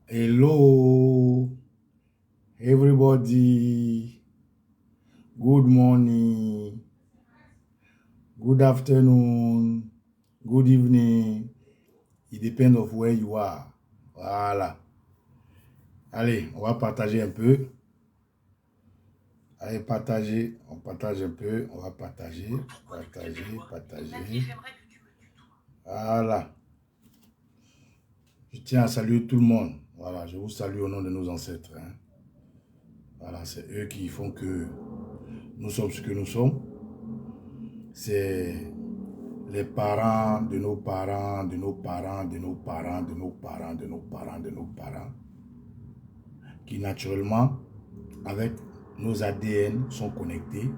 Hello, everybody. Good morning, good afternoon, good evening. It depends of where you are. Voilà. Allez, on va partager un peu. Allez, partager. On partage un peu. On va partager. Partager. Voilà. Je tiens à saluer tout le monde. Voilà, je vous salue au nom de nos ancêtres. Hein. Voilà, c'est eux qui font que nous sommes ce que nous sommes. C'est les parents de nos parents, de nos parents, de nos parents, de nos parents, de nos parents, de nos parents, qui naturellement, avec nos ADN, sont connectés,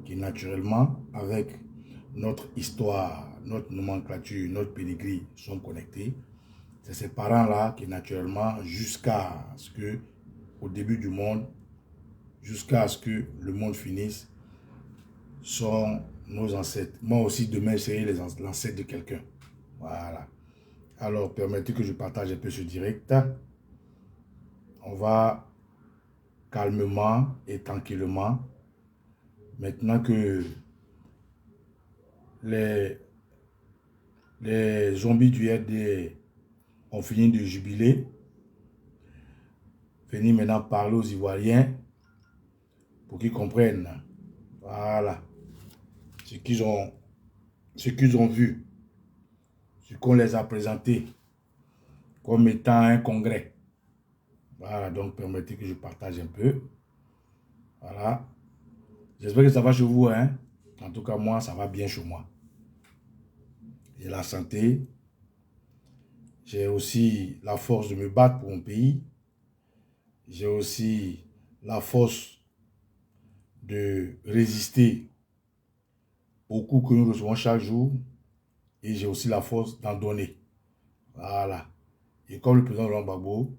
qui naturellement, avec notre histoire, notre nomenclature, notre pédigree, sont connectés. C'est ces parents-là qui naturellement, jusqu'à ce que, au début du monde, jusqu'à ce que le monde finisse, sont nos ancêtres. Moi aussi, demain, je serai l'ancêtre de quelqu'un. Voilà. Alors, permettez que je partage un peu ce direct. On va calmement et tranquillement, maintenant que les zombies du RD ont fini de jubiler, venir maintenant parler aux Ivoiriens pour qu'ils comprennent. Voilà. Ce qu'ils ont vu, ce qu'on les a présenté comme étant un congrès. Voilà, donc permettez que je partage un peu. Voilà. J'espère que ça va chez vous, hein. En tout cas, moi, ça va bien chez moi. J'ai la santé. J'ai aussi la force de me battre pour mon pays. J'ai aussi la force de résister aux coups que nous recevons chaque jour. Et j'ai aussi la force d'en donner. Voilà. Et comme le président Laurent Gbagbo,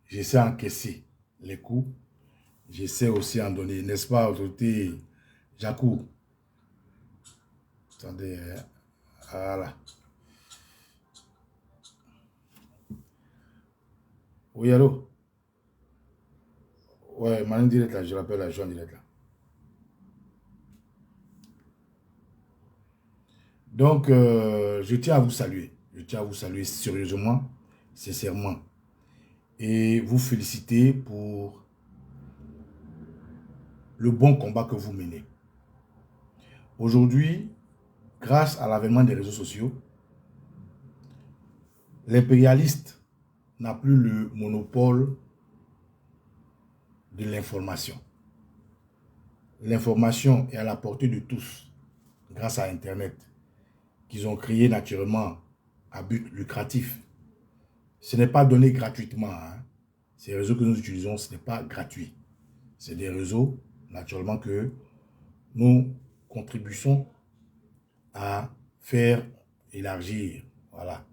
j'essaie d'encaisser les coups. J'essaie aussi d'en donner. N'est-ce pas, autorité Jacou? Attendez. Voilà. Oui, allô? Ouais, Manu direct là, je rappelle la joie direct là. Donc, je tiens à vous saluer. Je tiens à vous saluer sérieusement, sincèrement. Et vous féliciter pour le bon combat que vous menez. Aujourd'hui, grâce à l'avènement des réseaux sociaux, l'impérialiste n'a plus le monopole de l'information. L'information est à la portée de tous grâce à Internet, qu'ils ont créé naturellement à but lucratif. Ce n'est pas donné gratuitement. Hein. Ces réseaux que nous utilisons, ce n'est pas gratuit. C'est des réseaux, naturellement, que nous contribuons à faire élargir. Voilà.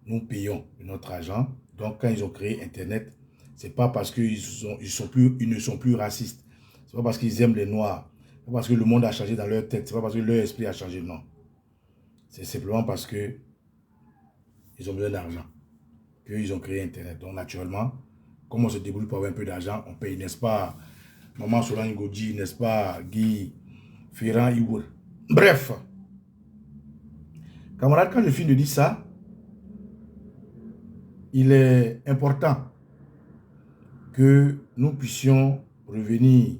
Nous payons notre argent. Donc, quand ils ont créé Internet, ce n'est pas parce qu'ils ne sont plus racistes. Ce n'est pas parce qu'ils aiment les Noirs. Ce n'est pas parce que le monde a changé dans leur tête. Ce n'est pas parce que leur esprit a changé. Non. C'est simplement parce que ils ont besoin d'argent qu'ils ont créé Internet. Donc, naturellement, comme on se débrouille pour avoir un peu d'argent, on paye, n'est-ce pas, Maman Solange Godji, n'est-ce pas, Guy Ferrand Iwoul. Bref, camarades, quand je finis de dire ça, il est important que nous puissions revenir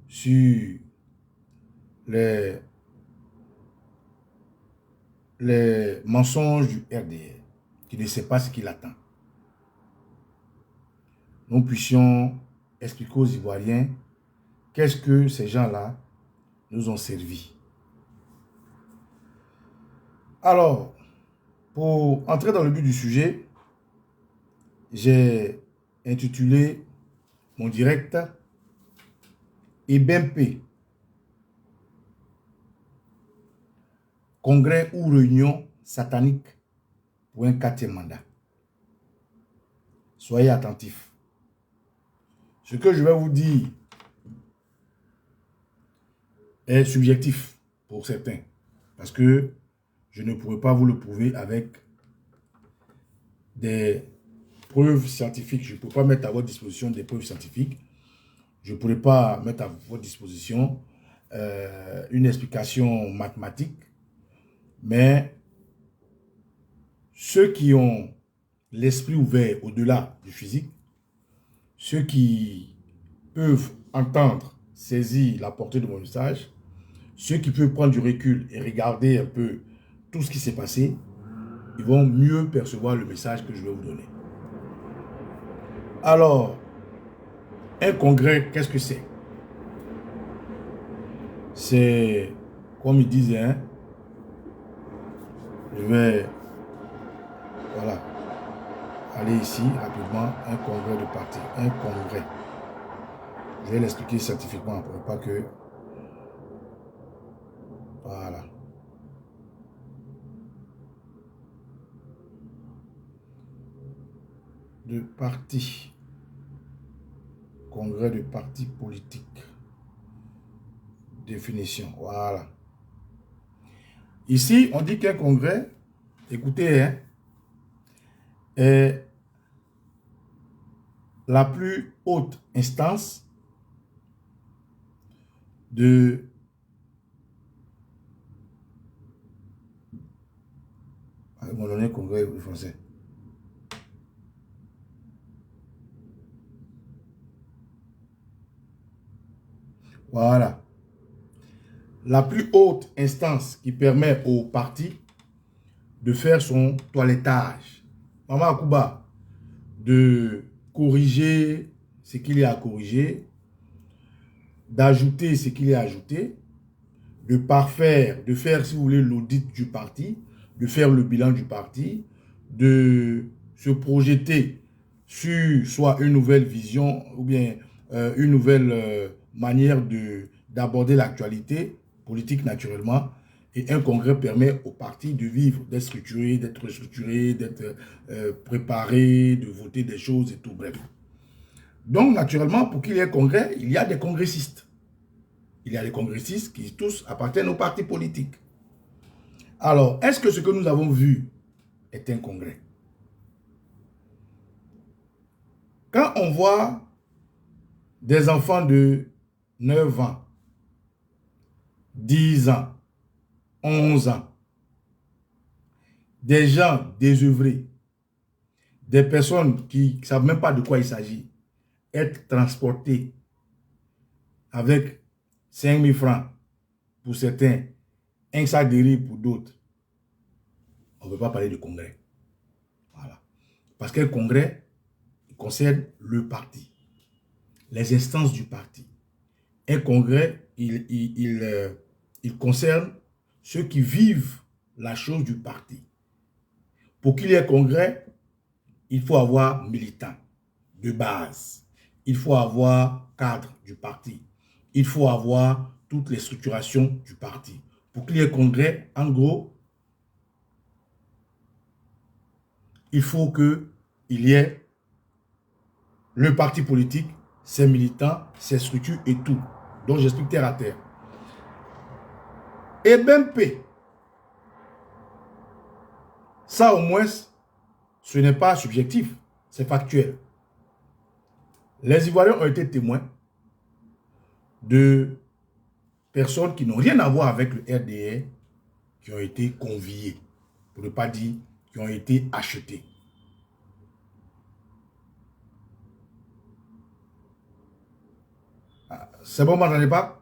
sur les mensonges du RDR, qui ne sait pas ce qu'il attend. Nous puissions expliquer aux Ivoiriens qu'est-ce que ces gens-là nous ont servi. Alors, pour entrer dans le but du sujet, j'ai intitulé mon direct EBMP, congrès ou réunion satanique pour un 4e mandat. Soyez attentifs. Ce que je vais vous dire est subjectif pour certains, parce que je ne pourrais pas vous le prouver avec des preuves scientifiques. Je ne peux pas mettre à votre disposition des preuves scientifiques. Je ne pourrais pas mettre à votre disposition une explication mathématique. Mais ceux qui ont l'esprit ouvert au-delà du physique, ceux qui peuvent entendre, saisir la portée de mon message, ceux qui peuvent prendre du recul et regarder un peu tout ce qui s'est passé, ils vont mieux percevoir le message que je vais vous donner. Alors, un congrès, qu'est-ce que c'est? C'est, comme ils disaient, hein, je vais, voilà, aller ici rapidement, un congrès de parti, un congrès. Je vais l'expliquer scientifiquement pour pas que, voilà. De parti, congrès de parti politique. Définition, voilà. Ici, on dit qu'un congrès, écoutez, hein, est la plus haute instance de mon donné congrès français. Voilà. La plus haute instance qui permet au parti de faire son toilettage. Maman Akuba, de corriger ce qu'il y a à corriger, d'ajouter ce qu'il y a à ajouter, de parfaire, de faire, si vous voulez, l'audit du parti, de faire le bilan du parti, de se projeter sur soit une nouvelle vision ou bien une nouvelle manière d'aborder l'actualité politique naturellement. Et un congrès permet au parti de vivre, d'être structuré, d'être préparé, de voter des choses et tout, bref. Donc, naturellement, pour qu'il y ait un congrès, il y a des congressistes. Il y a des congressistes qui tous appartiennent au parti politique. Alors, est-ce que ce que nous avons vu est un congrès? Quand on voit des enfants de 9 ans, 10 ans, 11 ans, des gens désœuvrés, des personnes qui ne savent même pas de quoi il s'agit, être transportés avec 5 000 francs pour certains, un sac de riz pour d'autres, on ne peut pas parler de congrès. Voilà. Parce qu'un congrès concerne le parti, les instances du parti. Un congrès, il concerne ceux qui vivent la chose du parti. Pour qu'il y ait congrès, il faut avoir militants de base. Il faut avoir cadre du parti. Il faut avoir toutes les structurations du parti. Pour qu'il y ait congrès, en gros, il faut qu'il y ait le parti politique, ses militants, ses structures et tout. Donc j'explique terre à terre. Et BMP, ça au moins, ce n'est pas subjectif, c'est factuel. Les Ivoiriens ont été témoins de personnes qui n'ont rien à voir avec le RDR, qui ont été conviées, pour ne pas dire qui ont été achetées. C'est bon, vous m'entendez pas?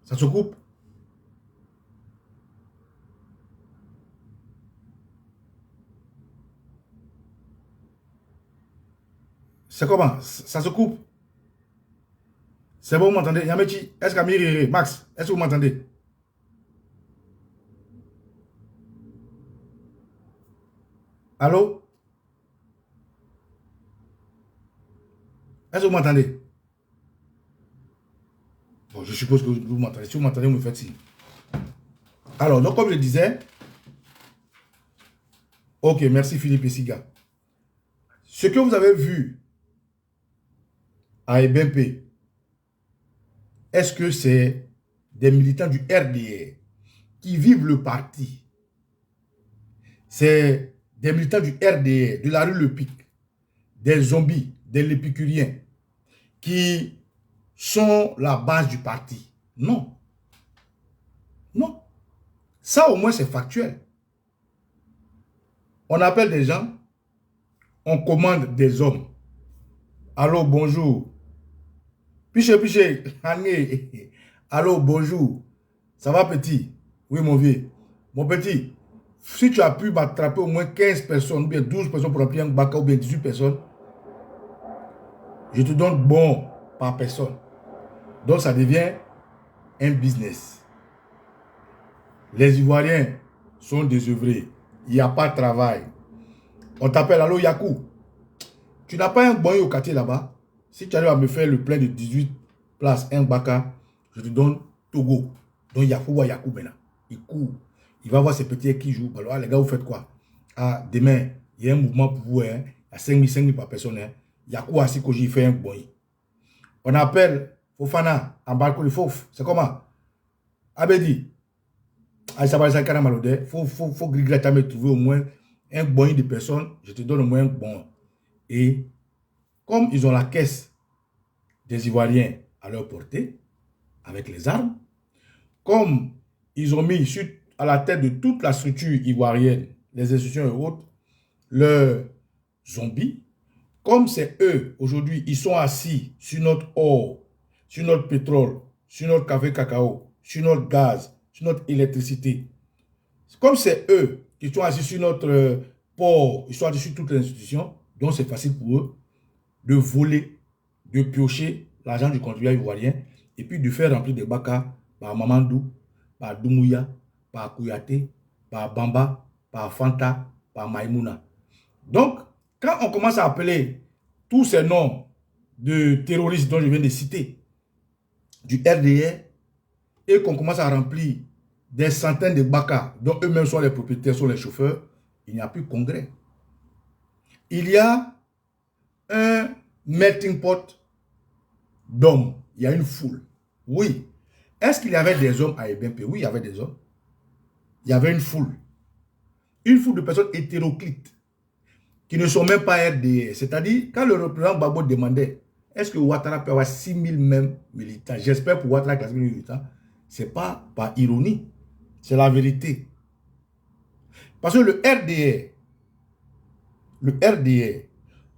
Ça se coupe? C'est comment? Ça se coupe? C'est bon, vous m'entendez? Yamechi, est-ce qu'Amiri, Max, est-ce que vous m'entendez? Allô? Est-ce que vous m'entendez? Bon, je suppose que vous m'entendez. Si vous m'entendez, vous me faites signe. Alors, donc comme je disais, ok, merci Philippe et Siga. Ce que vous avez vu à EBMP, est-ce que c'est des militants du RDR qui vivent le parti? C'est des militants du RDR, de la rue Le Pic, des zombies, des lépicuriens, qui sont la base du parti. Non. Non. Ça, au moins, c'est factuel. On appelle des gens, on commande des hommes. Allô, bonjour. Piché, piché, allô, bonjour. Ça va, petit? Oui, mon vieux. Mon petit, si tu as pu m'attraper au moins 15 personnes, ou bien 12 personnes pour remplir un baka, ou bien 18 personnes, je te donne bon par personne. Donc, ça devient un business. Les Ivoiriens sont désœuvrés. Il n'y a pas de travail. On t'appelle, allô, Yakou. Tu n'as pas un bon au quartier là-bas. Si tu arrives à me faire le plein de 18 places, un baka, je te donne Togo. Donc Yakou voit Yakou maintenant. Il court. Il va voir ses petits qui jouent. Alors, les gars, vous faites quoi? Ah, demain, il y a un mouvement pour vous. Hein. Il y a 5 000 par personne. Hein. Yakou assis que j'y fais un bon. On appelle Fofana en balcon de Fof. C'est comment? Abedi. Ah, ça va être un malodé. Faut grigler me trouver au moins un bon de personnes. Je te donne au moins un bon. Et comme ils ont la caisse des Ivoiriens à leur portée, avec les armes, comme ils ont mis à la tête de toute la structure ivoirienne, les institutions et autres, leurs zombies, comme c'est eux, aujourd'hui, ils sont assis sur notre or, sur notre pétrole, sur notre café cacao, sur notre gaz, sur notre électricité. Comme c'est eux qui sont assis sur notre port, ils sont assis sur toutes les institutions, donc c'est facile pour eux de voler, de piocher l'argent du contribuable ivoirien et puis de faire remplir des bakas par Mamandou, par Doumbouya, par Kouyaté, par Bamba, par Fanta, par Maïmouna. Donc, quand on commence à appeler tous ces noms de terroristes dont je viens de citer, du RDR, et qu'on commence à remplir des centaines de bakas dont eux-mêmes sont les propriétaires, sont les chauffeurs, il n'y a plus de congrès. Il y a un melting pot d'hommes. Il y a une foule. Oui. Est-ce qu'il y avait des hommes à Ebempe? Oui, il y avait des hommes. Il y avait une foule. Une foule de personnes hétéroclites qui ne sont même pas RDR. C'est-à-dire, quand le représentant Gbagbo demandait est-ce que Ouattara peut avoir 6 000 mêmes militants? J'espère pour Ouattara que 6 000 militants, ce n'est pas par ironie. C'est la vérité. Parce que le RDR,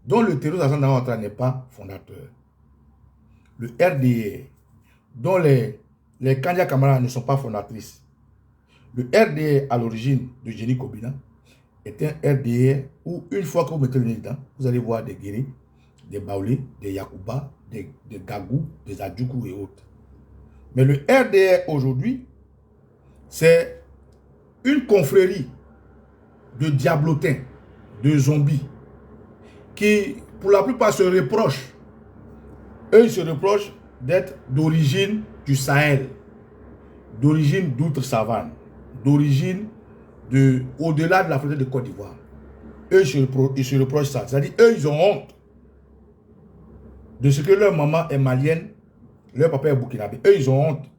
dont le terrorisme Alassane Ouattara n'est pas fondateur, le RDR, dont les Kandia Kamara ne sont pas fondatrices, le RDR à l'origine de Jenny Kobina est un RDR où une fois que vous mettez le nez dedans, vous allez voir des Guéris, des Baoulés, des Yakuba, des Gagou, des Adjoukou et autres. Mais le RDR aujourd'hui, c'est une confrérie de diablotins, de zombies, qui pour la plupart se reprochent. Eux, ils se reprochent d'être d'origine du Sahel, d'origine d'outre-savane, d'origine au-delà de la frontière de Côte d'Ivoire. Eux, ils se reprochent ça. C'est-à-dire, eux, ils ont honte de ce que leur maman est malienne, leur papa est burkinabé. Eux, ils ont honte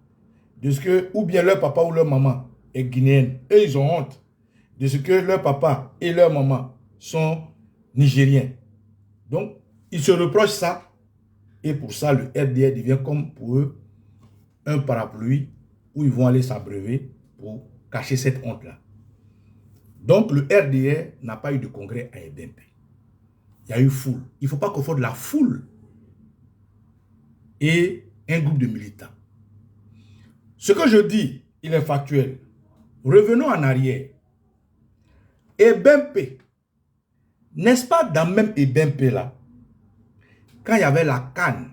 de ce que, ou bien leur papa ou leur maman est guinéenne. Eux, ils ont honte de ce que leur papa et leur maman sont nigériens. Donc, ils se reprochent ça. Et pour ça, le RDR devient comme pour eux un parapluie où ils vont aller s'abreuver pour cacher cette honte-là. Donc, le RDR n'a pas eu de congrès à Ebempe. Il y a eu foule. Il ne faut pas confondre la foule et un groupe de militants. Ce que je dis, il est factuel. Revenons en arrière. Ebempe, n'est-ce pas dans même Ebempe là, quand il y avait la canne,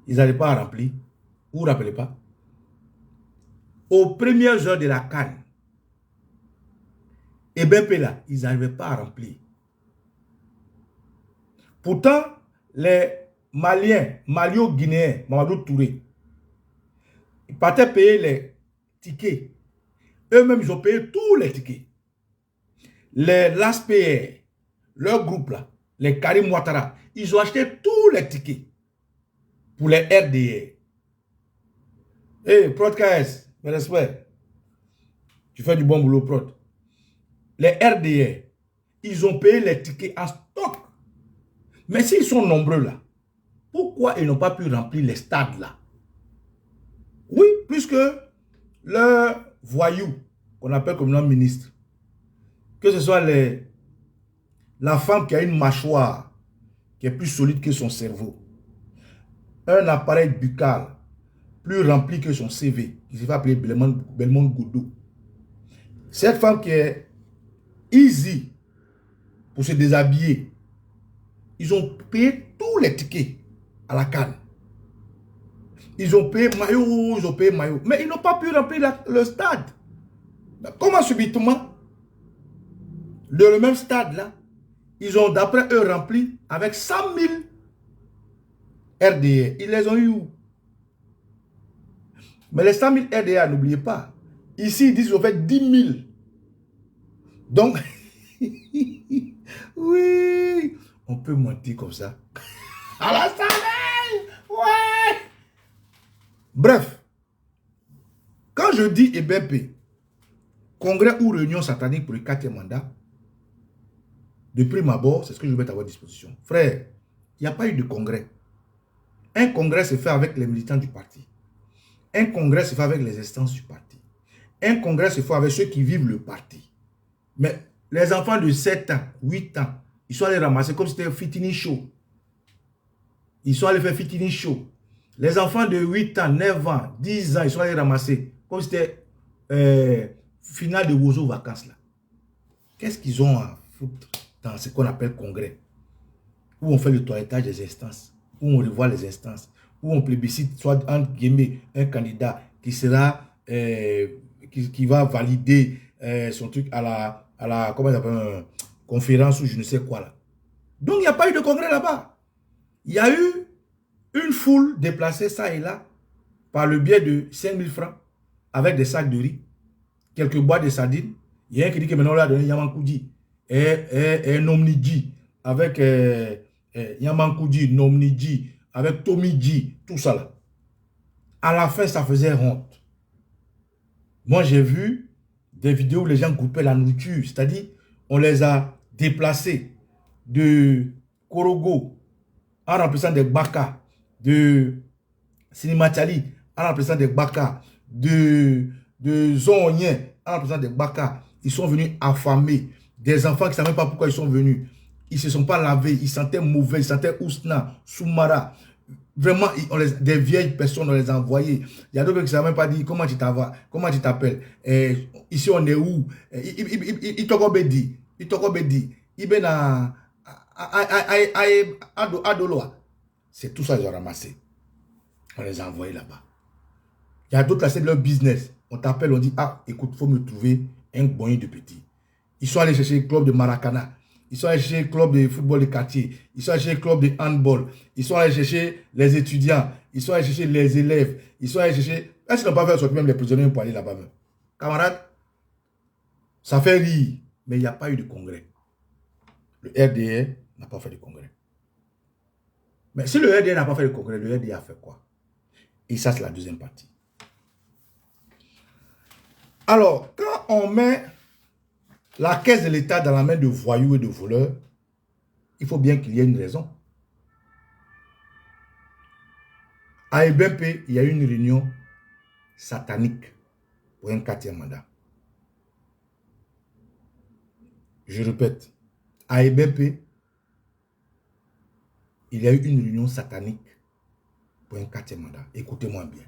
ils n'allaient pas à remplir. Vous ne vous rappelez pas? Aux premières heures de la canne, Ebempe là, ils n'arrivaient pas à remplir. Pourtant, les Maliens, Malio-Guinéens, Mamadou Touré, ils partaient payer les tickets. Eux-mêmes, ils ont payé tous les tickets. Les LASPR, leur groupe là, les Karim Ouattara, ils ont acheté tous les tickets pour les RDR. Hey, Prod KS, mes respects. Tu fais du bon boulot, Prod. les RDR, ils ont payé les tickets en stock. Mais s'ils sont nombreux là, pourquoi ils n'ont pas pu remplir les stades là? Oui, puisque le voyou, qu'on appelle comme nom ministre, que ce soit la femme qui a une mâchoire qui est plus solide que son cerveau, un appareil buccal plus rempli que son CV, qui se fait appeler Belmont Goudou. Cette femme qui est easy pour se déshabiller, ils ont payé tous les tickets à la canne. Ils ont payé maillot, mais ils n'ont pas pu remplir le stade. Comment subitement, le même stade là, ils ont d'après eux rempli avec 100 000 RDA. Ils les ont eu où? Mais les 100 000 RDA, n'oubliez pas, ici ils disent qu'ils ont fait 10 000. Donc, oui, on peut mentir comme ça. À la soleil, ouais. Bref, quand je dis EBP, congrès ou réunion satanique pour le 4e mandat, de prime abord, c'est ce que je vais mettre à votre disposition. Frère, il n'y a pas eu de congrès. Un congrès se fait avec les militants du parti. Un congrès se fait avec les instances du parti. Un congrès se fait avec ceux qui vivent le parti. Mais les enfants de 7 ans, 8 ans, ils sont allés ramasser comme si c'était un fitini show. Ils sont allés faire fitini show. Les enfants de 8 ans, 9 ans, 10 ans, ils sont allés ramasser comme si c'était finale de Wozo vacances là. Qu'est-ce qu'ils ont à foutre dans ce qu'on appelle congrès? Où on fait le toilettage des instances, où on revoit les instances, où on plébiscite soit entre guillemets un candidat qui sera qui va valider son truc à la comment ça s'appelle, conférence ou je ne sais quoi là. Donc il n'y a pas eu de congrès là-bas. Il y a eu une foule déplacée ça et là par le biais de 5 000 francs avec des sacs de riz, quelques boîtes de sardines. Il y a un qui dit que maintenant on l'a donné Yamankoudi et Nomnidji avec Yamankoudi, Nomnidji avec Tomidji, tout ça là. À la fin, ça faisait honte. Moi, j'ai vu des vidéos où les gens coupaient la nourriture, c'est-à-dire on les a déplacés de Korogo en remplaçant des Baka, de Sinimatali en remplaçant des Baka, de Zonyen en remplaçant des Baka. Ils sont venus affamés. Des enfants qui ne savaient pas pourquoi ils sont venus. Ils ne se sont pas lavés, ils sentaient mauvais, ils sentaient Ousna, Soumara. Vraiment, des vieilles personnes, on les a envoyées. Il y a d'autres qui ne savent même pas dire comment tu t'appelles. Ici, on est où? Il t'en dit. Il est à Adoloa. C'est tout ça qu'ils ont ramassé. On les a envoyés là-bas. Il y a d'autres là, c'est leur business. On t'appelle, on dit, ah, écoute, il faut me trouver un bonnet de petit. Ils sont allés chercher le club de Maracana. Ils sont allés chercher le club de football de quartier. Ils sont allés chercher le club de handball. Ils sont allés chercher les étudiants. Ils sont allés chercher les élèves. Ils sont allés chercher... Est-ce qu'ils n'ont pas fait sortir même les prisonniers pour aller là-bas même? Camarades, ça fait rire. Mais il n'y a pas eu de congrès. Le RDR n'a pas fait de congrès. Mais si le RDR n'a pas fait de congrès, le RDR a fait quoi? Et ça, c'est la deuxième partie. Alors, quand on met la caisse de l'État dans la main de voyous et de voleurs, il faut bien qu'il y ait une raison. À EBP, il y a eu une réunion satanique pour un 4e mandat. Je répète, à EBP, il y a eu une réunion satanique pour un 4e mandat. Écoutez-moi bien.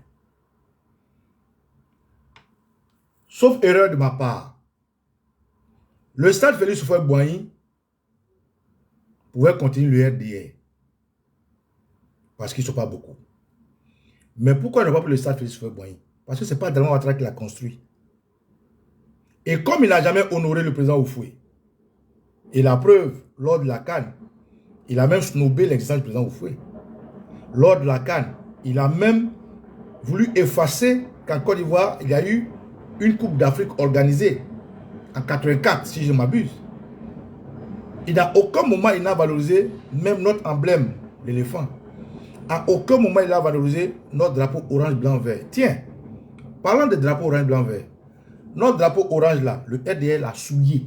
Sauf erreur de ma part, le stade Félix Houphouët-Boigny pouvait continuer le RDR. Parce qu'ils ne sont pas beaucoup. Mais pourquoi ne pas pris le stade Félix Houphouët-Boigny? Parce que ce n'est pas Draman Ouattara qui l'a construit. Et comme il n'a jamais honoré le président Houphouët, et la preuve, lors de la CAN, il a même snobé l'existence du président Houphouët. Lors de la CAN, il a même voulu effacer qu'en Côte d'Ivoire, il y a eu une Coupe d'Afrique organisée en 84, si je m'abuse. Il n'a aucun moment il n'a valorisé même notre emblème, l'éléphant. À aucun moment il a valorisé notre drapeau orange, blanc, vert. Tiens, parlant de drapeau orange, blanc, vert, notre drapeau orange là, le RDR l'a souillé.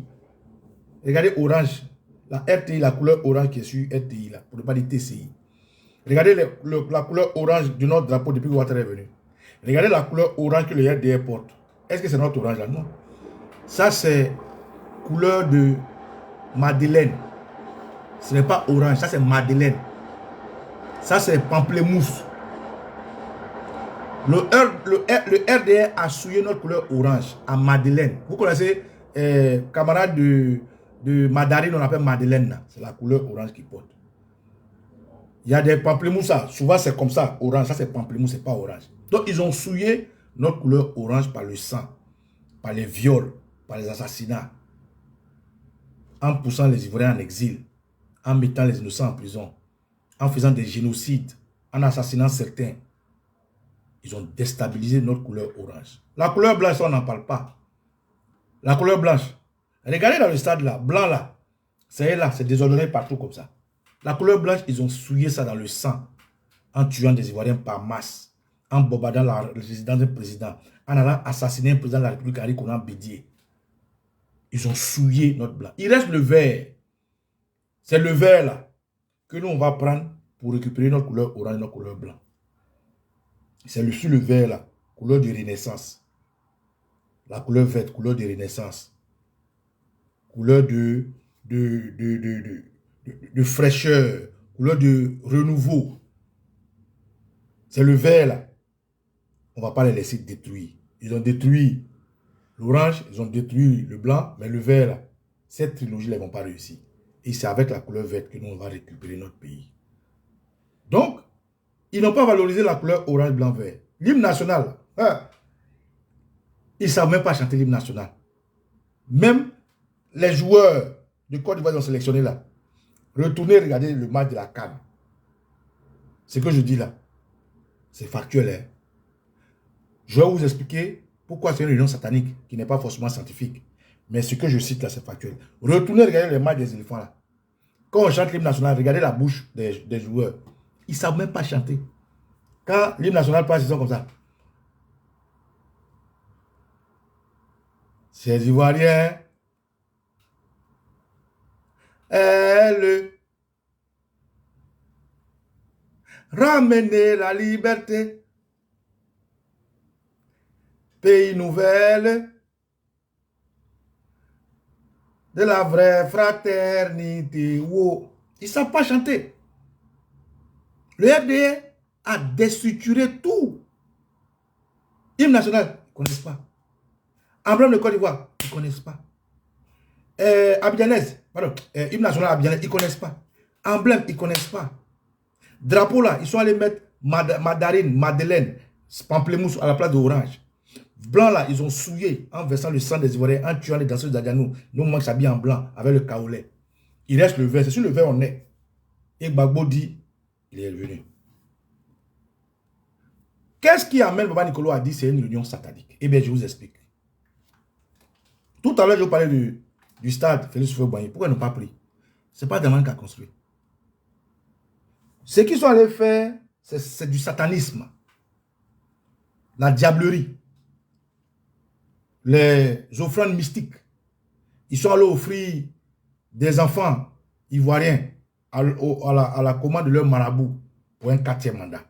Regardez orange. La RTI, la couleur orange qui est sur RTI, là, pour ne pas dire TCI. Regardez la couleur orange de notre drapeau depuis que Ouattara est venu. Regardez la couleur orange que le RDR porte. Est-ce que c'est notre orange là? Non. Ça, c'est couleur de Madeleine. Ce n'est pas orange, ça c'est Madeleine. Ça c'est pamplemousse. Le RDR a souillé notre couleur orange à Madeleine. Vous connaissez, camarade de Madarine, on appelle Madeleine. C'est la couleur orange qu'il porte. Il y a des pamplemousses, souvent c'est comme ça, orange. Ça c'est pamplemousse, c'est pas orange. Donc ils ont souillé notre couleur orange par le sang, par les viols, par les assassinats, en poussant les Ivoiriens en exil, en mettant les innocents en prison, en faisant des génocides, en assassinant certains. Ils ont déstabilisé notre couleur orange. La couleur blanche, ça, on n'en parle pas. La couleur blanche. Regardez dans le stade là, blanc là. C'est désordonné partout comme ça. La couleur blanche, ils ont souillé ça dans le sang, en tuant des Ivoiriens par masse, en bombardant la résidence d'un président, en allant assassiner un président de la République, Henri Konan Bédié. Ils ont souillé notre blanc. Il reste le vert. C'est le vert là que nous on va prendre pour récupérer notre couleur orange et notre couleur blanc. C'est le vert là, couleur de renaissance. La couleur verte, couleur de renaissance. Couleur de fraîcheur, couleur de renouveau. C'est le vert là. On ne va pas les laisser détruire. Ils ont détruit l'orange, ils ont détruit le blanc, mais le vert là, cette trilogie là, ils ne vont pas réussir. Et c'est avec la couleur verte que nous on va récupérer notre pays. Donc, ils n'ont pas valorisé la couleur orange, blanc, vert. L'hymne national, hein, ils ne savent même pas chanter l'hymne national. Même les joueurs de Côte d'Ivoire ont sélectionné là. Retournez regarder le match de la CAN. Ce que je dis là, c'est factuel. Hein? Je vais vous expliquer pourquoi c'est une réunion satanique qui n'est pas forcément scientifique. Mais ce que je cite là, c'est factuel. Retournez regarder les matchs des éléphants là. Quand on chante l'hymne national, regardez la bouche des joueurs. Ils ne savent même pas chanter. Quand l'hymne national passe, ils sont comme ça. Ces Ivoiriens, elle ramener la liberté, pays nouvelle, de la vraie fraternité. Wow. Ils ne savent pas chanter. Le RDR a déstructuré tout. Hymne national, ils ne connaissent pas. Emblème de Côte d'Ivoire, ils ne connaissent pas. Abidjanaise, pardon, hymne national abidjanaise, ils ne connaissent pas. Emblème, ils ne connaissent pas. Drapeau là, ils sont allés mettre Madarine, Madeleine, pamplemousse à la place d'orange. Blanc là, ils ont souillé en versant le sang des Ivoiriens, en tuant les danseurs d'Adianou. Nous, on s'habille en blanc avec le kaolé. Il reste le vert, c'est sur le vert on est. Et Gbagbo dit, il est revenu. Qu'est-ce qui amène Baba Nicolo à dire c'est une réunion satanique? Eh bien, je vous explique. Tout à l'heure, je vous parlais du stade Félix Houphouët-Boigny. Pourquoi ils n'ont pas pris? Ce n'est pas Draman qui a construit. Ce qu'ils sont allés faire, c'est du satanisme. La diablerie. Les offrandes mystiques. Ils sont allés offrir des enfants ivoiriens à la commande de leur marabout pour un 4e mandat.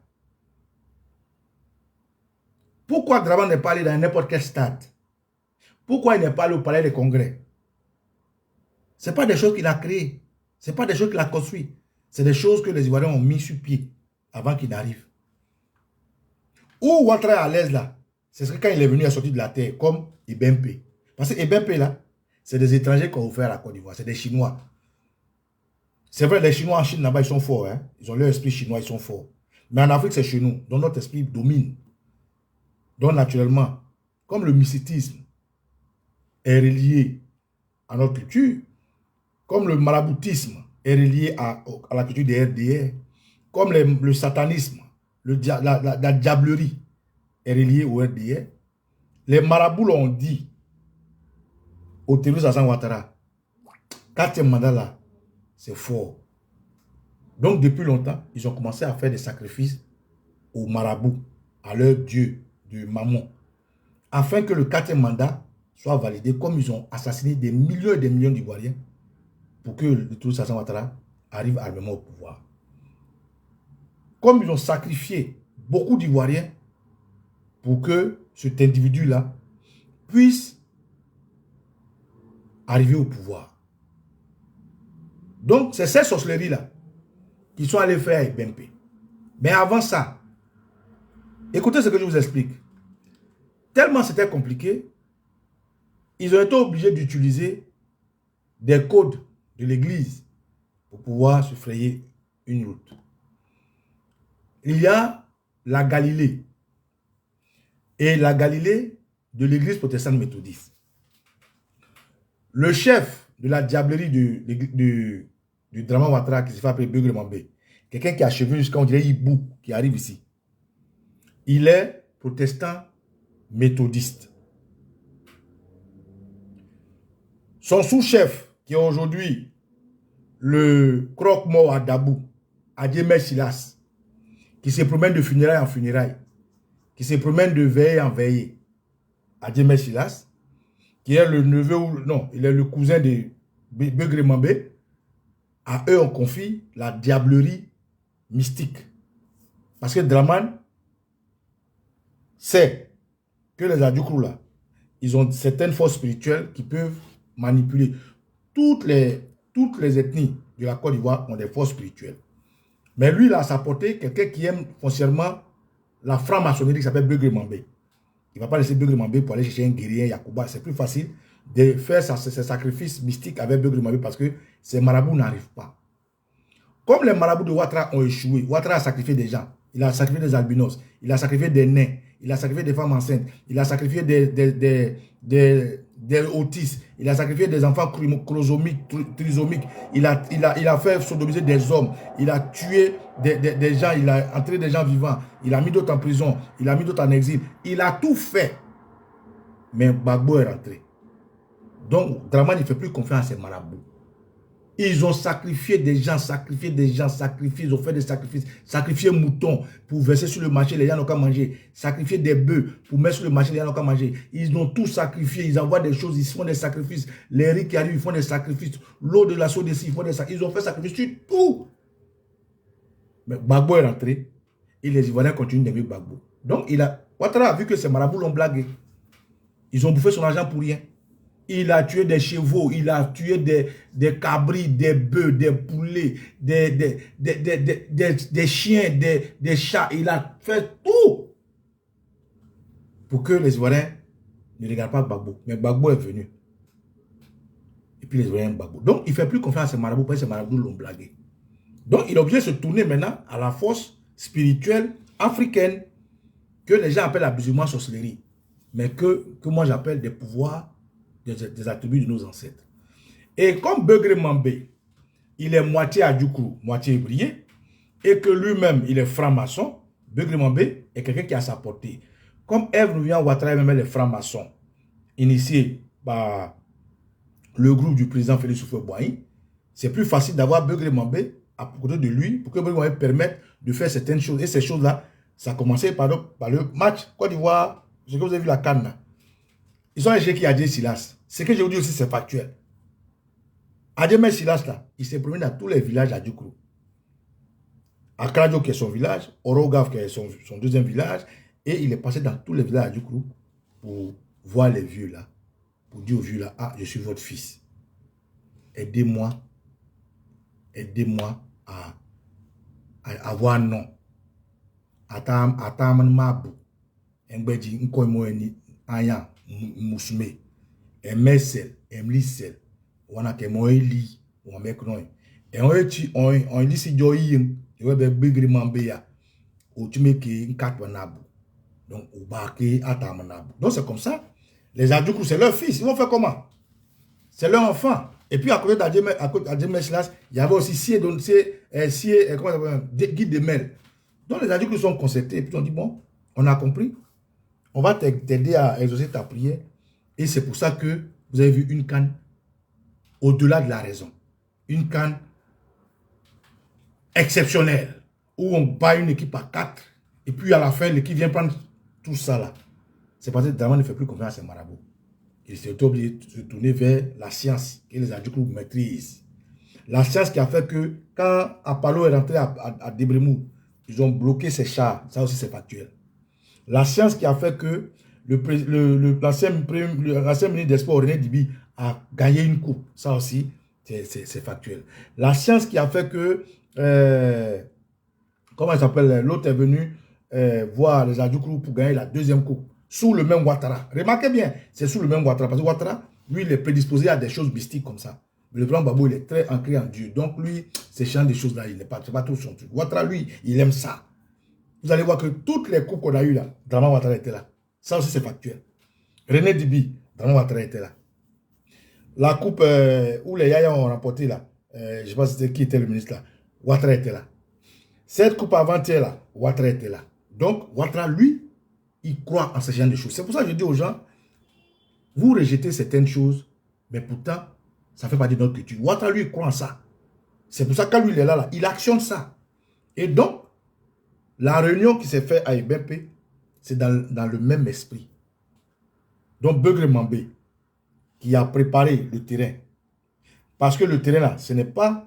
Pourquoi Draman n'est pas allé dans n'importe quel stade? Pourquoi il n'est pas allé au palais des congrès? Ce n'est pas des choses qu'il a créées. Ce n'est pas des choses qu'il a construites. C'est des choses que les Ivoiriens ont mis sur pied avant qu'il n'arrive. Où Ouattara est à l'aise là, c'est ce que quand il est venu à sortir de la terre, comme Ibempe. Parce que Ibempe là, c'est des étrangers qui ont offert à la Côte d'Ivoire. C'est des Chinois. C'est vrai, les Chinois en Chine là-bas, ils sont forts. Hein? Ils ont leur esprit chinois, ils sont forts. Mais en Afrique, c'est chez nous. Donc notre esprit domine. Donc naturellement, comme le mysticisme est relié à notre culture, comme le maraboutisme est relié à la culture des RDR, comme le satanisme, la diablerie est reliée au RDR, les marabouts l'ont dit au terroriste Hassan Ouattara, 4e mandat là, c'est fort. Donc depuis longtemps, ils ont commencé à faire des sacrifices aux marabouts, à leur dieu du Mammon, afin que le 4e mandat soit validé, comme ils ont assassiné des millions et des millions d'Ivoiriens. pour que le touriste Alassane Ouattara arrive armement au pouvoir. Comme ils ont sacrifié beaucoup d'Ivoiriens pour que cet individu-là puisse arriver au pouvoir. Donc, c'est cette sorcellerie-là qu'ils sont allés faire avec BNP. Mais avant ça, écoutez ce que je vous explique. Tellement c'était compliqué, ils ont été obligés d'utiliser des codes de l'église pour pouvoir se frayer une route. Il y a la Galilée. Et la Galilée de l'église protestante méthodiste. Le chef de la diablerie du Draman Ouattara qui se fait appeler Beugre Mambé, quelqu'un qui a cheveux jusqu'à, on dirait, Hibou, qui arrive ici. Il est protestant méthodiste. Son sous-chef, qui est aujourd'hui le croque-mort à Dabou, Adjemé Silas, qui se promène de funérailles en funérailles, qui se promène de veillée en veillée, Adjemé Silas, qui est le neveu, non, il est le cousin de Beugre Mambé. À eux, on confie la diablerie mystique. Parce que Draman sait que les Adjoukrou là, ils ont certaines forces spirituelles qui peuvent manipuler. Toutes les ethnies de la Côte d'Ivoire ont des forces spirituelles. Mais lui, il a à sa portée quelqu'un qui aime foncièrement la franc-maçonnerie qui s'appelle Beugre Mambé. Il ne va pas laisser Beugre Mambé pour aller chercher un guerrier, Yacouba. C'est plus facile de faire ses sacrifices mystiques avec Beugre Mambé parce que ces marabouts n'arrivent pas. Comme les marabouts de Ouattara ont échoué, Ouattara a sacrifié des gens. Il a sacrifié des albinos, il a sacrifié des nains, il a sacrifié des femmes enceintes, il a sacrifié des autistes, il a sacrifié des enfants chromosomiques, trisomiques, il a fait sodomiser des hommes, il a tué des gens, il a entré des gens vivants, il a mis d'autres en prison, il a mis d'autres en exil, il a tout fait. Mais Gbagbo est rentré. Donc, Draman ne fait plus confiance à ces marabouts. Ils ont sacrifié des gens, ils ont fait des sacrifices, sacrifié moutons pour verser sur le marché, les gens n'ont qu'à manger, sacrifier des bœufs pour mettre sur le marché, les gens n'ont qu'à manger. Ils ont tout sacrifié, ils envoient des choses, ils font des sacrifices, les riz qui arrivent, ils font des sacrifices, l'eau de la Sodeci, ils font des sacrifices, ils ont fait sacrifice sur tout. Mais Gbagbo est rentré et les Ivoiriens continuent d'aimer Gbagbo. Donc, Ouattara a vu que ces marabouts l'ont blagué. Ils ont bouffé son argent pour rien. Il a tué des chevaux, il a tué des cabris, des bœufs, des poulets, des chiens, des chats. Il a fait tout pour que les Ivoiriens ne regardent pas Gbagbo. Mais Gbagbo est venu. Et puis les Ivoiriens Gbagbo. Donc, il ne fait plus confiance à ces marabouts parce que ces marabouts l'ont blagué. Donc, il est obligé de se tourner maintenant à la force spirituelle africaine que les gens appellent abusivement sorcellerie. Mais que moi j'appelle des pouvoirs, des attributs de nos ancêtres. Et comme Beugre Mambé, il est moitié Adjoukrou, moitié Ivoirien, et que lui-même, il est franc-maçon, Beugre Mambé est quelqu'un qui a sa portée. Comme Ève Nouvian Ouattara même les francs-maçons, initié par le groupe du président Félix Houphouët-Boigny, c'est plus facile d'avoir Beugre Mambé à côté de lui pour que Beugre Mambé permette de faire certaines choses. Et ces choses-là, ça a commencé par le match Côte d'Ivoire, ce que vous avez vu la canne. Ils ont échec qui a dit Silas. Ce que je vous dis aussi, c'est factuel. Adjemé Silas, là, il s'est promené dans tous les villages à Djoukrou. À Kradjo, qui est son village, Orogav, qui est son deuxième village, et il est passé dans tous les villages à Djoukrou pour voir les vieux là, pour dire aux vieux là, ah, je suis votre fils. Aidez-moi à avoir un nom. Attends, Mabou. Engbeji, Nkoymoeni, Aya, Mousume, Emesel, Emlisel, Wana Kemoeli, Wameknoy. Et on dit si Joyim, et on va Beugre Mambé, ou tu mets qui Nkatwanabou. Donc, au Baké, Atamanabou. Donc, c'est comme ça. Les Adjoukrou, c'est leur fils. Ils vont faire comment? C'est leur enfant. Et puis, à côté d'Adjemé Silas, il y avait aussi Guide de Mel. Donc, les Adjoukrou sont concertés. Et puis, on dit, bon, on a compris. On va t'aider à exaucer ta prière. Et c'est pour ça que vous avez vu une canne au-delà de la raison. Une canne exceptionnelle. Où on bat une équipe à 4. Et puis à la fin, l'équipe vient prendre tout ça là. C'est parce que Draman ne fait plus confiance à ses marabouts. Il s'est obligé de se tourner vers la science que les Adjoukrou maîtrisent. La science qui a fait que quand Apollo est rentré à Debremou, ils ont bloqué ses chars. Ça aussi, c'est factuel. La science qui a fait que l'ancien ministre des Sports, René Dibi, a gagné une coupe. Ça aussi, c'est factuel. La science qui a fait que, comment il s'appelle, l'autre est venu voir les Adjoukrou pour gagner la deuxième coupe. Sous le même Ouattara. Remarquez bien, c'est sous le même Ouattara. Parce que Ouattara, lui, il est prédisposé à des choses mystiques comme ça. Le président Gbagbo, il est très ancré en Dieu. Donc, lui, ces champs de choses-là, il n'est pas trop son truc. Ouattara, lui, il aime ça. Vous allez voir que toutes les coupes qu'on a eues là, Drama Ouattara était là. Ça aussi, c'est factuel. René Dibi, Drama Ouattara était là. La coupe où les Yaya ont remporté là, je ne sais pas qui était le ministre là, Ouattara était là. Cette coupe avant-hier là, Ouattara était là. Donc, Ouattara, lui, il croit en ce genre de choses. C'est pour ça que je dis aux gens, vous rejetez certaines choses, mais pourtant, ça fait partie de notre culture. Ouattara, lui, il croit en ça. C'est pour ça que quand lui, il est là, il actionne ça. Et donc, la réunion qui s'est faite à Ebempe, c'est dans le même esprit. Donc, Beugre Mambé, qui a préparé le terrain. Parce que le terrain, là, ce n'est pas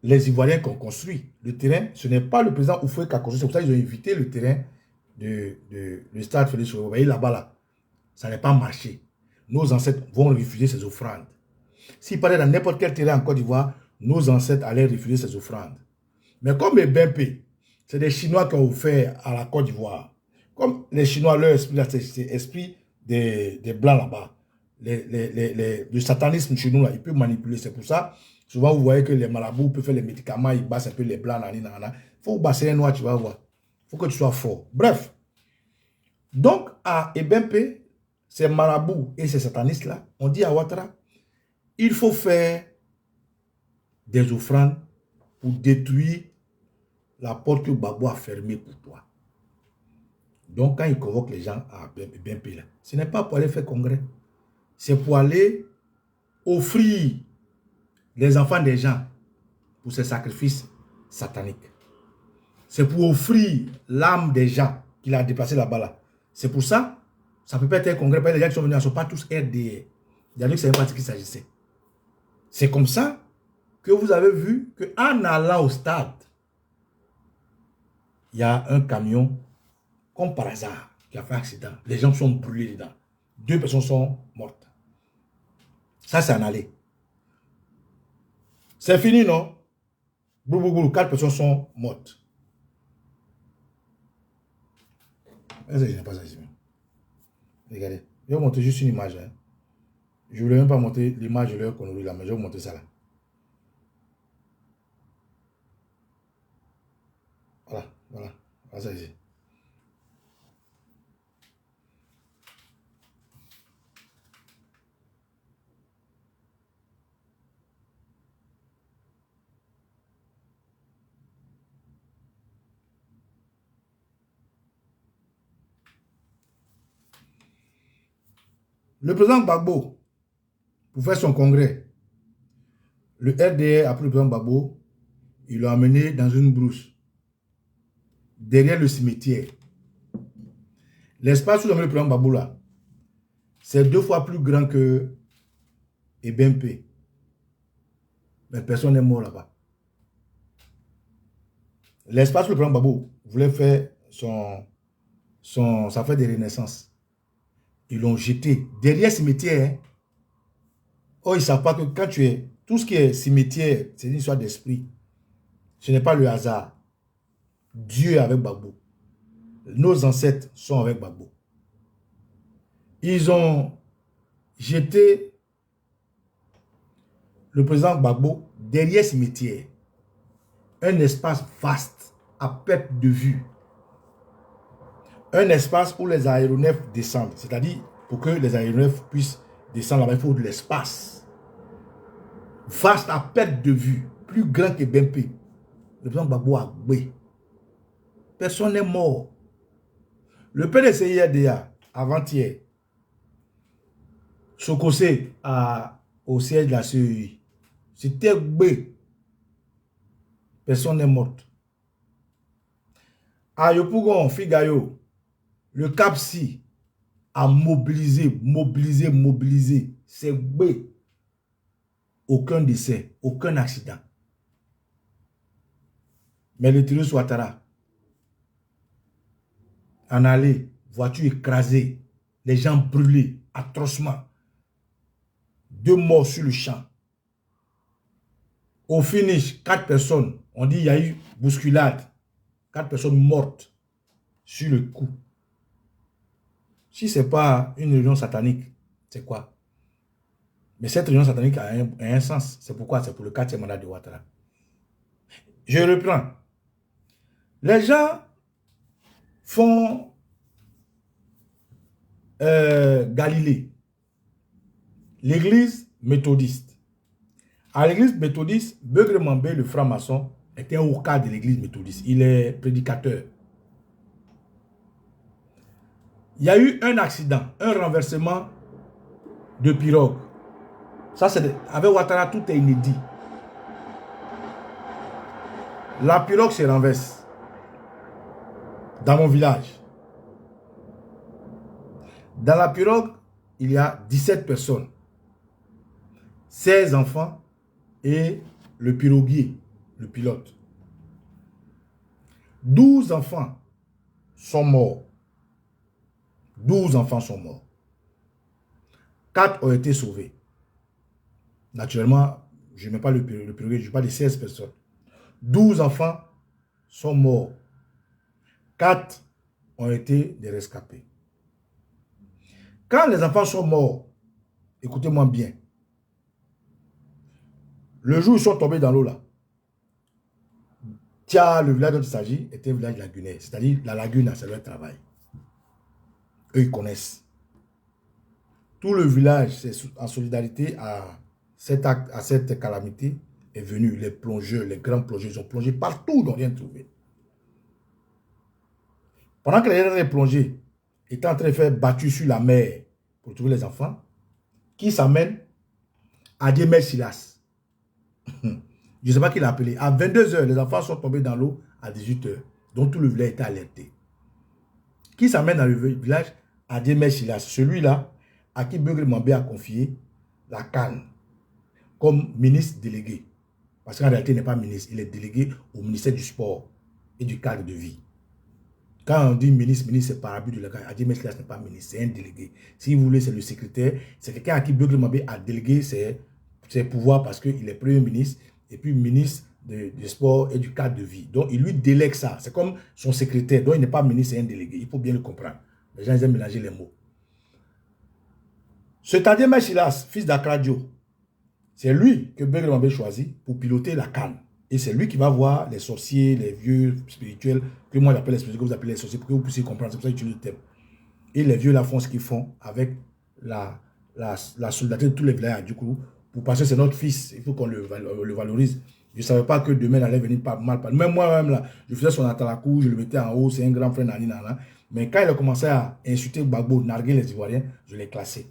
les Ivoiriens qui ont construit. Le terrain, ce n'est pas le président Oufoué qui a construit. C'est pour ça qu'ils ont invité le terrain le stade Félix. Vous voyez là-bas, là, ça n'a pas marché. Nos ancêtres vont refuser ces offrandes. S'il parlait dans n'importe quel terrain en Côte d'Ivoire, nos ancêtres allaient refuser ces offrandes. Mais comme les BMP, c'est des Chinois qui ont offert à la Côte d'Ivoire. Comme les Chinois, leur esprit, c'est l'esprit des Blancs là-bas. Le satanisme chez nous, là, il peut manipuler. C'est pour ça, souvent, vous voyez que les marabouts peuvent faire les médicaments, ils bassent un peu les Blancs. Il faut basser les Noirs, tu vas voir. Il faut que tu sois fort. Bref. Donc, à Ebempe, ces marabouts et ces satanistes-là, on dit à Ouattara, il faut faire des offrandes pour détruire la porte que Gbagbo a fermée pour toi. Donc, quand il convoque les gens à Ebempe, ce n'est pas pour aller faire congrès. C'est pour aller offrir les enfants des gens pour ces sacrifices sataniques. C'est pour offrir l'âme des gens qu'il a déplacé là-bas. Là. C'est pour ça, ça peut pas être un congrès. Les gens qui sont venus ne sont pas tous RDR. Il y a dit que c'est pas de ce qu'il s'agissait. C'est comme ça que vous avez vu qu'en allant au stade, il y a un camion, comme par hasard, qui a fait accident. Les gens sont brûlés dedans. 2 personnes sont mortes. Ça, c'est en aller. C'est fini, non? 4 personnes sont mortes. Je n'ai pas ça ici. Regardez. Je vais montrer juste une image. Hein. Je ne voulais même pas montrer l'image de leur connerie là, mais je vais vous montrer ça là. Voilà, voilà. Voilà ça ici. Le président Gbagbo, pour faire son congrès, le RDR a pris le président Gbagbo, il l'a amené dans une brousse, derrière le cimetière. L'espace où il a amené le président Gbagbo là, c'est 2 fois plus grand que Ebempe. Mais personne n'est mort là-bas. L'espace où le président Gbagbo voulait faire sa fête de renaissance, ils l'ont jeté derrière le cimetière. Hein. Oh, ils ne savent pas que quand tu es... Tout ce qui est cimetière, c'est une histoire d'esprit. Ce n'est pas le hasard. Dieu est avec Gbagbo. Nos ancêtres sont avec Gbagbo. Ils ont jeté le président Gbagbo derrière ce cimetière. Un espace vaste, à perte de vue. Un espace où les aéronefs descendent. C'est-à-dire, pour que les aéronefs puissent descendre là-bas, il faut de l'espace. Vaste à perte de vue. Plus grand que Bempe. Le président Gbagbo a gbé. Personne n'est mort. Le PDCIRDA, avant-hier, Sokosé au siège de la CEI, c'était gbé. Personne n'est mort. À Yopougon, Figayo, le CAPSI a mobilisé. C'est gbé. aucun décès, aucun accident. Mais le terroriste Ouattara, en allée, voiture écrasée, les gens brûlés atrocement. 2 morts sur le champ. Au finish, 4 personnes, on dit il y a eu bousculade. 4 personnes mortes sur le coup. Si ce n'est pas une réunion satanique, c'est quoi? Mais cette réunion satanique a un sens. C'est pourquoi? C'est pour le 4e mandat de Ouattara. Je reprends. Les gens font Galilée, l'église méthodiste. À l'église méthodiste, Beugre Mambé, le franc-maçon, était au cadre de l'église méthodiste. Il est prédicateur. Il y a eu un accident, un renversement de pirogue. Ça, c'est avec Ouattara, tout est inédit. La pirogue se renverse dans mon village. Dans la pirogue, il y a 17 personnes, 16 enfants et le piroguier, le pilote. 12 enfants sont morts. 12 enfants sont morts. 4 ont été sauvés. Naturellement, je ne mets pas le piroguier, je parle de 16 personnes. 12 enfants sont morts. 4 ont été des rescapés. Quand les enfants sont morts, écoutez-moi bien, le jour où ils sont tombés dans l'eau là, le village dont il s'agit était un village lagunaire, c'est-à-dire la lagune, c'est leur travail. Eux, ils connaissent. Tout le village, c'est en solidarité à cette calamité, est venu. Les plongeurs, les grands plongeurs, ils ont plongé partout, ils n'ont rien trouvé. Pendant que les gens plongés étaient en train de faire battu sur la mer pour trouver les enfants, qui s'amène à Diemel Silas. Je ne sais pas qui l'a appelé. À 22 h, les enfants sont tombés dans l'eau à 18 h. Donc tout le village était alerté. Qui s'amène dans le village à Diemel Silas? Celui-là à qui Beugre Mambé a confié la canne comme ministre délégué. Parce qu'en réalité, il n'est pas ministre, il est délégué au ministère du sport et du cadre de vie. Quand on dit ministre, c'est par abus de la canne. Diemel Silas n'est pas ministre, c'est un délégué. Si vous voulez, c'est le secrétaire. C'est quelqu'un à qui Beugre Mambé a délégué ses pouvoirs parce qu'il est premier ministre et puis ministre du sport et du cadre de vie. Donc, il lui délègue ça. C'est comme son secrétaire. Donc, il n'est pas ministre, c'est un délégué. Il faut bien le comprendre. Les gens ils aiment mélanger les mots. Ce Diemel Silas, fils d'Akradio, c'est lui que Beugre Mambé choisit pour piloter la canne. Et c'est lui qui va voir les sorciers, les vieux spirituels, que moi j'appelle les spirituels, que vous appelez les sorciers, pour que vous puissiez comprendre. C'est pour ça que j'utilise le thème. Et les vieux là font ce qu'ils font avec la solidarité de tous les villages du coup. Parce que c'est notre fils, il faut qu'on le valorise. Je ne savais pas que demain, il allait venir pas mal. Même moi-même, là, je faisais son atalakou, je le mettais en haut, c'est un grand frère Nani Nana. Mais quand il a commencé à insulter Gbagbo, narguer les Ivoiriens, je l'ai classé.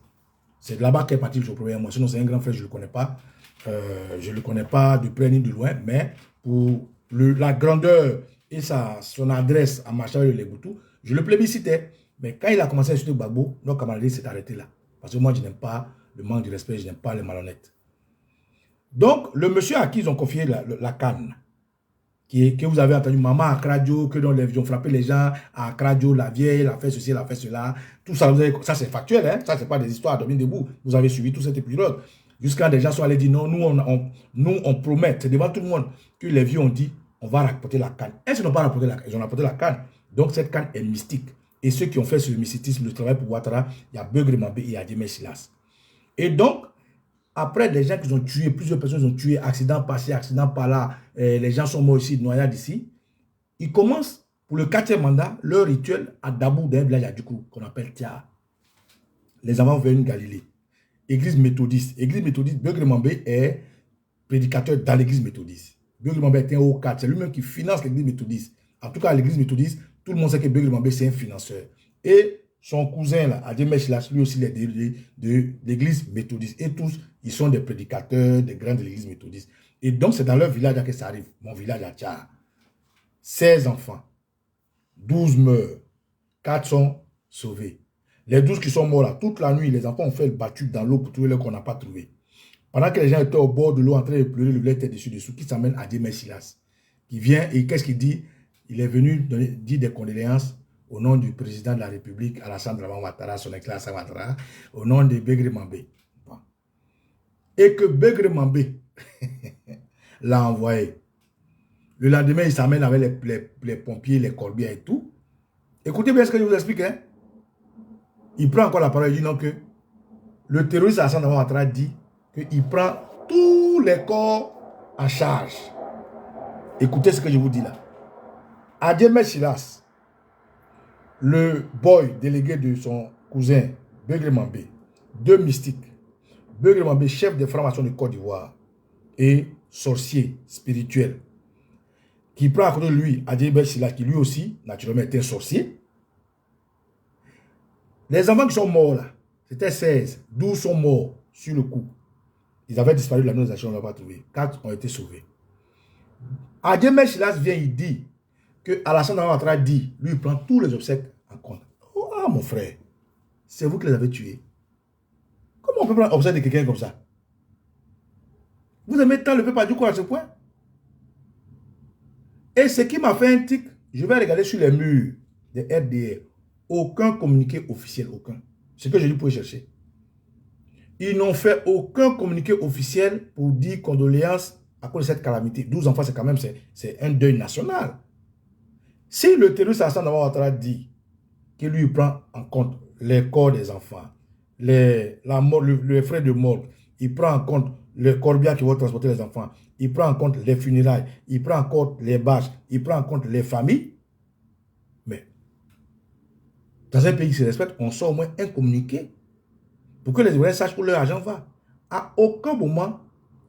C'est de là-bas qu'est parti le premier mois. Sinon, c'est un grand frère, je ne le connais pas. Je ne le connais pas de près ni de loin, mais pour la grandeur et son adresse à Machar et Leboutou, je le plébiscitais. Mais quand il a commencé à insulter Gbagbo, notre camaraderie s'est arrêté là. Parce que moi, je n'aime pas le manque de respect, je n'aime pas les malhonnêtes. Donc, le monsieur à qui ils ont confié la canne, que vous avez entendu, maman à Kradio, que ils ont frappé les gens à Kradio, la vieille, elle a fait ceci, elle a fait cela, tout ça, ça c'est factuel, hein? Ça c'est pas des histoires à dormir debout. Vous avez suivi tout cet épisode. Jusqu'à des gens sont allés dire non, nous on promet, c'est devant tout le monde, que les vieux ont dit, on va rapporter la canne. Ils n'ont pas rapporté la canne, ils ont rapporté la canne. Donc cette canne est mystique. Et ceux qui ont fait ce mysticisme, le travail pour Ouattara, il y a Beugre Mambé et il y a Diemel Silas. Et donc, après, les gens qui ont tué, plusieurs personnes ont tué, accident passé, accident par là, les gens sont morts ici, noyades ici. Ils commencent, pour le 4e mandat, leur rituel à Dabou, d'un village à Dukou, qu'on appelle Tia. Les enfants veulent une Galilée. Église méthodiste. Église méthodiste, Beugre Mambé est prédicateur dans l'église méthodiste. Beugre Mambé est un haut cadre, c'est lui-même qui finance l'église méthodiste. En tout cas, l'église méthodiste, tout le monde sait que Beugre Mambé, c'est un financeur. Et son cousin, là, Diemel Silas, lui aussi, il est de l'église méthodiste. Et tous, ils sont des prédicateurs, des grands de l'église méthodiste. Et donc, c'est dans leur village que ça arrive. Mon village à Tchar. 16 enfants. 12 meurent. 4 sont sauvés. Les 12 qui sont morts là, toute la nuit, les enfants ont fait le battu dans l'eau pour trouver l'eau qu'on n'a pas trouvé. Pendant que les gens étaient au bord de l'eau en train de pleurer, le blé était dessus-dessous, qui s'amène à Diemé Silas, qui vient et qu'est-ce qu'il dit? Il est venu dire des condoléances au nom du président de la République, Alassane Dramane Ouattara, son excellence Ouattara, au nom de Begré Mambé. Et que Begré Mambé l'a envoyé. Le lendemain, il s'amène avec les pompiers, les corbières et tout. Écoutez bien ce que je vous explique. Hein? Il prend encore la parole, il dit non que le terroriste Alassane Dramane Ouattara dit qu'il prend tous les corps en charge. Écoutez ce que je vous dis là. À Diemé Silas, le boy délégué de son cousin, Begré Mambé, deux mystiques, Begré Mambé, chef de franc-maçon de Côte d'Ivoire et sorcier spirituel, qui prend à côté de lui Diemé Silas, qui lui aussi, naturellement, était un sorcier. Les enfants qui sont morts là, c'était 16, 12 sont morts sur le coup. Ils avaient disparu de la nation, on ne l'a pas trouvé. 4 ont été sauvés. Diemé Silas vient, il dit que Alassane Dramane Ouattara dit, lui, il prend tous les obsèques en compte. Oh, ah, mon frère, c'est vous qui les avez tués. Comment on peut prendre obsèques de quelqu'un comme ça? Vous aimez tant le peuple du coup à ce point? Et ce qui m'a fait un tic, je vais regarder sur les murs des RDR. Aucun communiqué officiel, aucun. C'est ce que je dis pour chercher. Ils n'ont fait aucun communiqué officiel pour dire condoléances à cause de cette calamité. 12 enfants, c'est quand même c'est un deuil national. Si le terroriste Alassane Dramane Ouattara dit qu'il lui prend en compte les corps des enfants, les frais de mort, il prend en compte les corbières qui vont transporter les enfants, il prend en compte les funérailles, il prend en compte les bâches, il prend en compte les familles. Mais dans un pays qui se respecte, on sort au moins un communiqué pour que les Ivoiriens sachent où leur argent va. À aucun moment,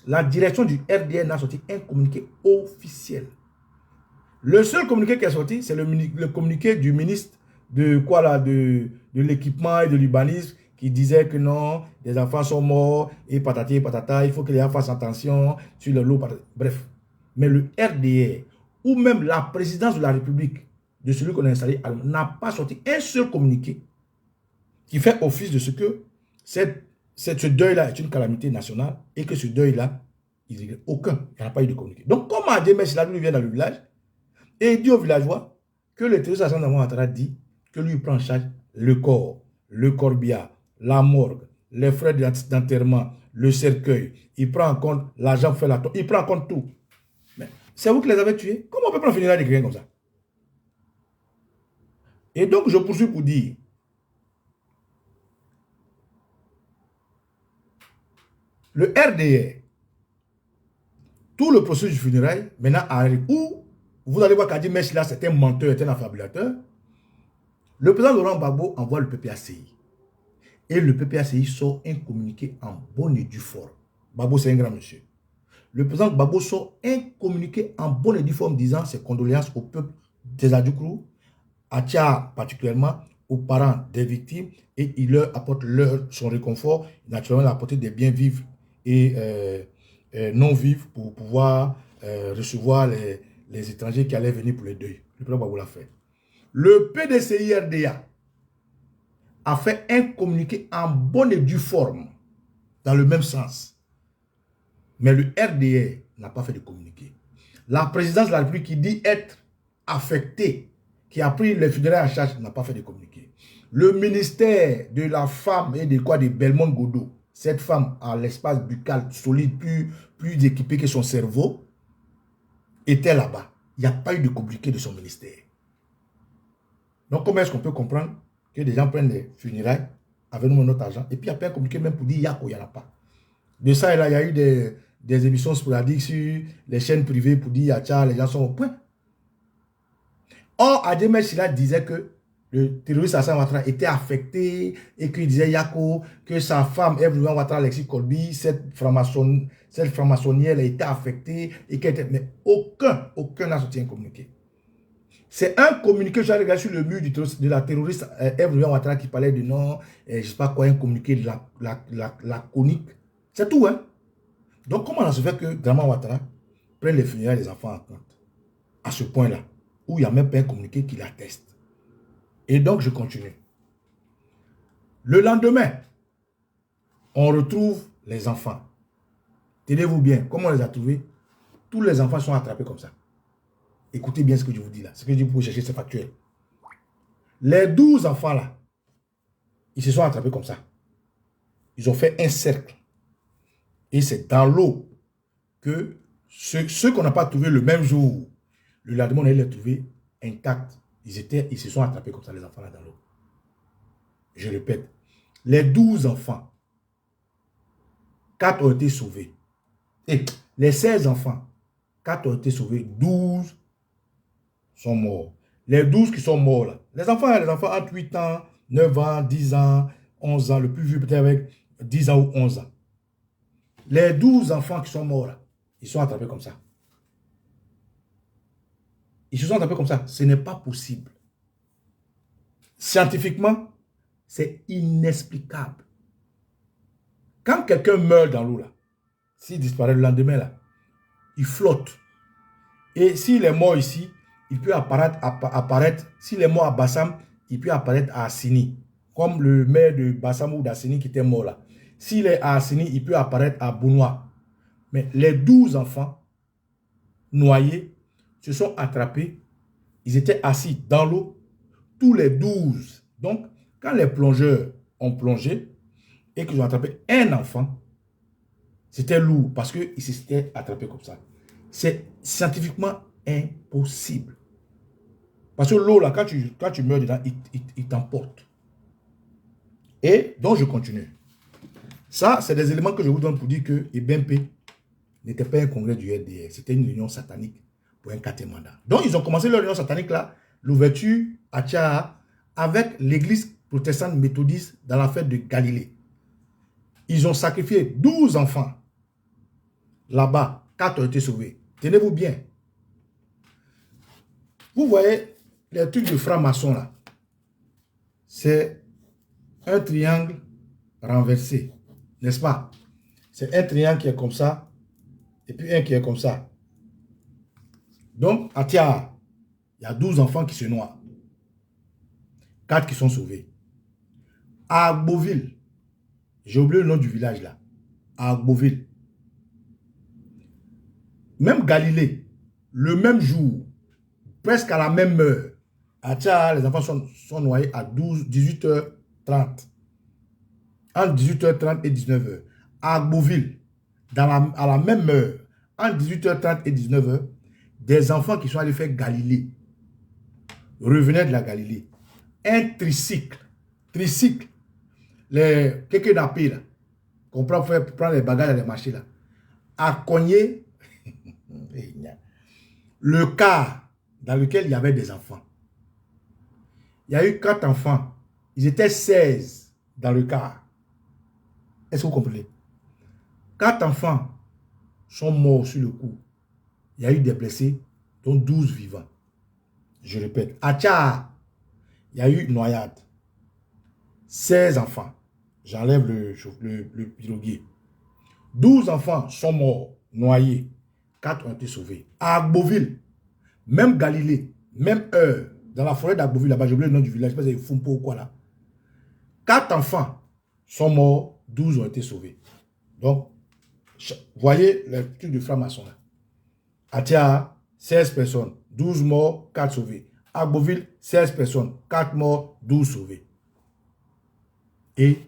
la direction du RDR n'a sorti un communiqué officiel. Le seul communiqué qui est sorti, c'est le communiqué du ministre de quoi là, de l'équipement et de l'urbanisme qui disait que non, des enfants sont morts et patati et patata, il faut que les gens fassent attention sur le lot. Bref. Mais le RDR ou même la présidence de la République de celui qu'on a installé n'a pas sorti un seul communiqué qui fait office de ce que ce deuil-là est une calamité nationale et que ce deuil-là, il n'y a aucun, il n'y a pas eu de communiqué. Donc, comment Diemé Silas lui vient dans le village et il dit aux villageois que le terroriste Alassane Dramane Ouattara dit que lui prend en charge le corps, le corbillard, la morgue, les frais d'enterrement, le cercueil. Il prend en compte l'argent pour faire la tombe. Il prend en compte tout. Mais c'est vous qui les avez tués. Comment on peut prendre un funérail de quelqu'un comme ça? Et donc, je poursuis pour dire, le RDR, tout le processus du funérail, maintenant arrive où vous allez voir qu'Adiemé Silas c'est un menteur, c'est un affabulateur. Le président Laurent Gbagbo envoie le PPACI. Et le PPACI sort un communiqué en bonne et due forme. Gbagbo, c'est un grand monsieur. Le président Gbagbo sort un communiqué en bonne et due forme disant ses condoléances au peuple des Adjoukrou, à Tchad particulièrement, aux parents des victimes, et il leur apporte son réconfort, naturellement, il a apporté des biens vifs et non vifs pour pouvoir recevoir les étrangers qui allaient venir pour le deuil. Le président Gbagbo l'a fait. Le PDCI-RDA a fait un communiqué en bonne et due forme, dans le même sens. Mais le RDA n'a pas fait de communiqué. La présidence de la République qui dit être affectée, qui a pris les funérailles en charge, n'a pas fait de communiqué. Le ministère de la femme et de quoi de Belmont Godot, cette femme a l'espace buccal solide, plus équipé que son cerveau, était là-bas. Il n'y a pas eu de communiqué de son ministère. Donc, comment est-ce qu'on peut comprendre que des gens prennent des funérailles avec nous notre argent et puis après communiqué même pour dire Yako, il n'y en a pas. De ça, il y a eu des émissions sporadiques sur les chaînes privées pour dire Yacha, les gens sont au point. Or, Diemé Silas disait que le terroriste Alassane Ouattara était affecté et qu'il disait Yako, que sa femme, Ève Ouattara, Alexis Colby, cette franc-maçonnière, elle était affectée et qu'elle était. Mais aucun n'a sorti un communiqué. C'est un communiqué, j'ai regardé sur le mur de la terroriste Ève Ouattara qui parlait de non, je ne sais pas quoi, un communiqué de la conique. C'est tout, hein. Donc, comment ça se fait que Dramane Ouattara prenne les funérailles des enfants en compte à ce point-là, où il n'y a même pas un communiqué qui l'atteste. Et donc, je continue. Le lendemain, on retrouve les enfants. Tenez-vous bien. Comment on les a trouvés? Tous les enfants sont attrapés comme ça. Écoutez bien ce que je vous dis là. Ce que je dis pour chercher, c'est factuel. Les 12 enfants là, ils se sont attrapés comme ça. Ils ont fait un cercle. Et c'est dans l'eau que ceux qu'on n'a pas trouvé le même jour, le lendemain, on allait les trouver intacts. Ils se sont attrapés comme ça, les enfants là dans l'eau. Je répète, les 12 enfants, 4 ont été sauvés. Et les 16 enfants, 4 ont été sauvés, 12 sont morts. Les 12 qui sont morts là, les enfants entre 8 ans, 9 ans, 10 ans, 11 ans, le plus vieux peut-être avec 10 ans ou 11 ans. Les 12 enfants qui sont morts là, ils sont attrapés comme ça. Ils se sont attrapés comme ça. Ce n'est pas possible. Scientifiquement, c'est inexplicable. Quand quelqu'un meurt dans l'eau là, s'il disparaît le lendemain là, il flotte. Et s'il est mort ici, il peut apparaître, s'il est mort à Bassam, il peut apparaître à Assini. Comme le maire de Bassam ou d'Assini qui était mort là. S'il est à Assini, il peut apparaître à Bounois. Mais les 12 enfants noyés se sont attrapés. Ils étaient assis dans l'eau, tous les 12. Donc, quand les plongeurs ont plongé et qu'ils ont attrapé un enfant, c'était lourd parce qu'ils s'étaient attrapés comme ça. C'est scientifiquement impossible. Parce que l'eau, là, quand tu meurs dedans, il t'emporte. Et donc, je continue. Ça, c'est des éléments que je vous donne pour dire que EBMP n'était pas un congrès du RDR. C'était une réunion satanique pour un 4e mandat. Donc, ils ont commencé leur réunion satanique là, l'ouverture à Tchaha, avec l'église protestante méthodiste dans la fête de Galilée. Ils ont sacrifié 12 enfants. Là-bas, 4 ont été sauvés. Tenez-vous bien. Vous voyez les trucs de francs-maçons là. C'est un triangle renversé. N'est-ce pas? C'est un triangle qui est comme ça. Et puis un qui est comme ça. Donc, à Tia, il y a 12 enfants qui se noient. 4 qui sont sauvés. À Agboville, j'ai oublié le nom du village là. À Agboville. Même Galilée, le même jour, presque à la même heure, à Tia, les enfants sont noyés à 18h30. Entre 18h30 et 19h. À Agboville, à la même heure, entre 18h30 et 19h, des enfants qui sont allés faire Galilée revenaient de la Galilée. Un tricycle, les quelques napés là, qu'on prend pour prendre les bagages dans les marchés là, a cogné le car dans lequel il y avait des enfants. Il y a eu 4 enfants. Ils étaient 16 dans le car. Est-ce que vous comprenez? 4 enfants sont morts sur le coup. Il y a eu des blessés, dont 12 vivants. Je répète, à Tcha, il y a eu noyade. 16 enfants. J'enlève le piroguier. 12 enfants sont morts, noyés. 4 ont été sauvés. À Agboville, même Galilée, même heure, dans la forêt d'Agboville, là-bas, j'ai oublié le nom du village, je ne sais pas si c'est Fumpo ou quoi là. 4 enfants sont morts, 12 ont été sauvés. Donc, voyez le truc de franc-maçon là. Atia, 16 personnes, 12 morts, 4 sauvés. Agboville, 16 personnes, 4 morts, 12 sauvés. Et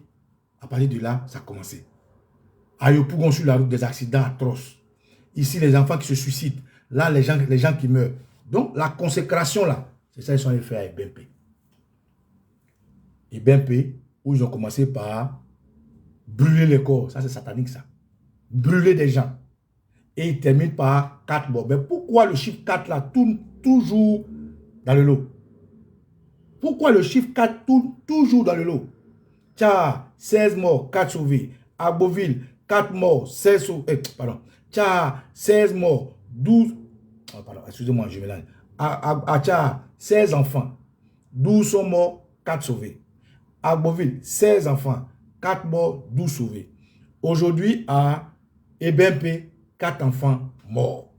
à partir de là, ça a commencé. À Yopougon, sur la route, des accidents atroces. Ici, les enfants qui se suicident. Là, les gens qui meurent. Donc, la consécration là, c'est ça qu'ils sont allés faire à EBMP. EBMP, où ils ont commencé par brûler les corps. Ça, c'est satanique ça. Brûler des gens. Et ils terminent par 4 morts. Mais pourquoi le chiffre 4 là tourne toujours dans le lot? Pourquoi le chiffre 4 tourne toujours dans le lot? Tcha, 16 morts, 4 sauvés. Agboville, 4 morts, 16 sauvés. Pardon. Tcha, 16 morts, 12. Oh, pardon, excusez-moi, je mélange. À Tcha, 16 enfants. 12 sont morts, 4 sauvés. Agboville, 16 enfants. 4 morts, 12 sauvés. Aujourd'hui, à EBMP, 4 enfants morts.